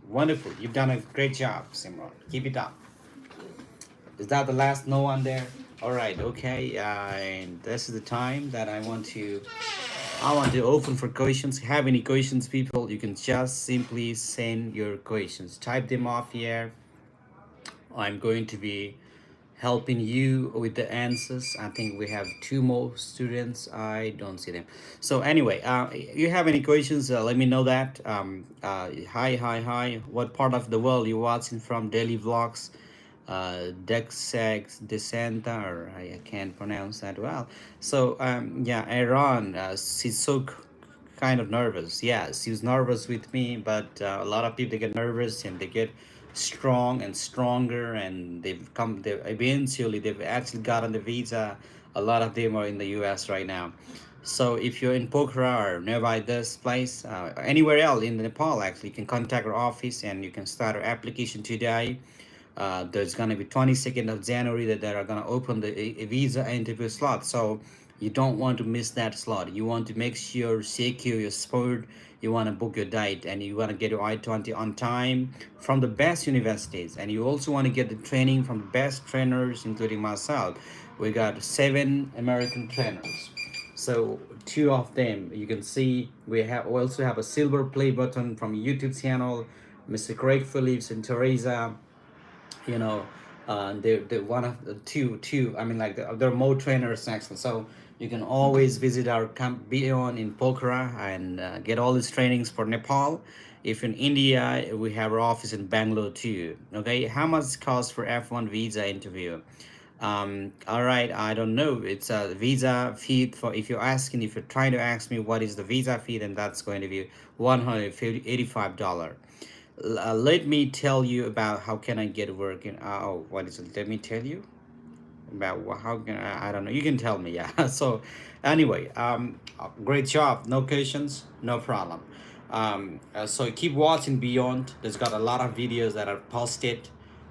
Wonderful. You've done a great job, Simran. Keep it up. Is that the last no one there? All right. Okay. And this is the time that I want to open for questions. Have any questions, people? You can just simply send your questions. Type them off here. I'm going to be helping you with the answers. I think we have 2 more students. I don't see them. So anyway, you have any questions, let me know that. Hi. What part of the world you watching from? Daily vlogs, Dexex Descenta, or I can't pronounce that well. So yeah, Aaron, she's so kind of nervous. Yeah, she was nervous with me, but a lot of people, they get nervous and they get strong and stronger, and they've actually gotten the visa. A lot of them are in the US right now. So if you're in Pokhara or nearby this place, anywhere else in Nepal, actually, you can contact our office and you can start our application today. There's gonna be 22nd of January that they are gonna open the a visa interview slot. So you don't want to miss that slot. You want to make sure secure your sport. You want to book your diet, and you want to get your I-20 on time from the best universities, and you also want to get the training from the best trainers, including myself. We got 7 American trainers, so 2 of them you can see. We also have a silver play button from YouTube channel, Mr. Craig Phillips and Teresa. You know, they're one of the two. I mean, like there are more trainers actually. So you can always visit our camp Beyond in Pokhara and get all these trainings for Nepal. If in India, we have our office in Bangalore too. Okay, how much cost for F1 visa interview? All right, I don't know. It's a visa fee for, if you're trying to ask me what is the visa fee, then that's going to be $185. Let me tell you about how can I get work in, oh, what is it? Let me tell you about how can I don't know. You can tell me, yeah. So anyway, great job. No questions, no problem. So keep watching Beyond. There's got a lot of videos that are posted.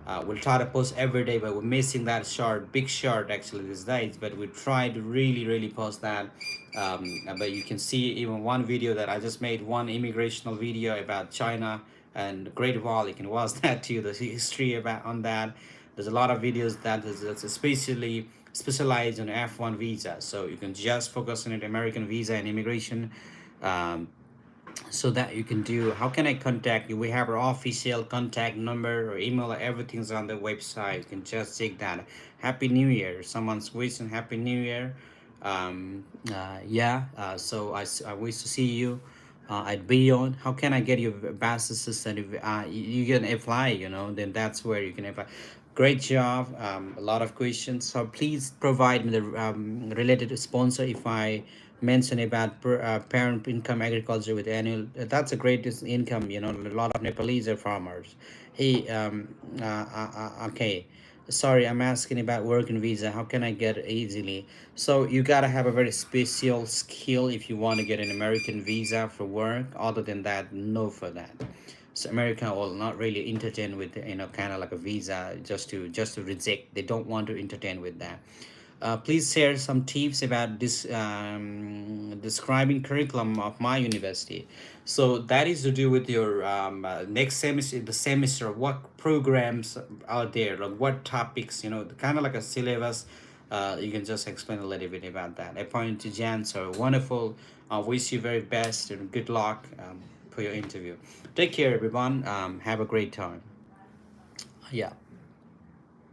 We'll try to post every day, but we're missing that short, big short actually these days. But we try to really post that. But you can see even one video that I just made, one immigrational video about China and Great Wall. You can watch that too. The history about on that. There's a lot of videos that's especially specialized on F1 visa. So you can just focus on it, American visa and immigration. Um, so that you can do, how can I contact you? We have our official contact number or email, everything's on the website. You can just check that. Happy New Year, someone's wishing Happy New Year. So I wish to see you at Beyond. How can I get your best assistant? If you can apply, then that's where you can apply. Great job. A lot of questions, so please provide me the related sponsor. If I mention about parent income agriculture with annual, that's a great income. A lot of Nepalese are farmers. Hey, okay, sorry, I'm asking about working visa. How can I get it easily? So you gotta have a very special skill if you want to get an American visa for work. Other than that, no for that. So America will not really entertain with kind of like a visa just to reject. They don't want to entertain with that. Please share some tips about this describing curriculum of my university. So that is to do with your next semester, the semester, what programs are there, like what topics, kind of like a syllabus. You can just explain a little bit about that. Appointed to Jan, so wonderful. I wish you very best and good luck for your interview. Take care, everyone. Have a great time. Yeah.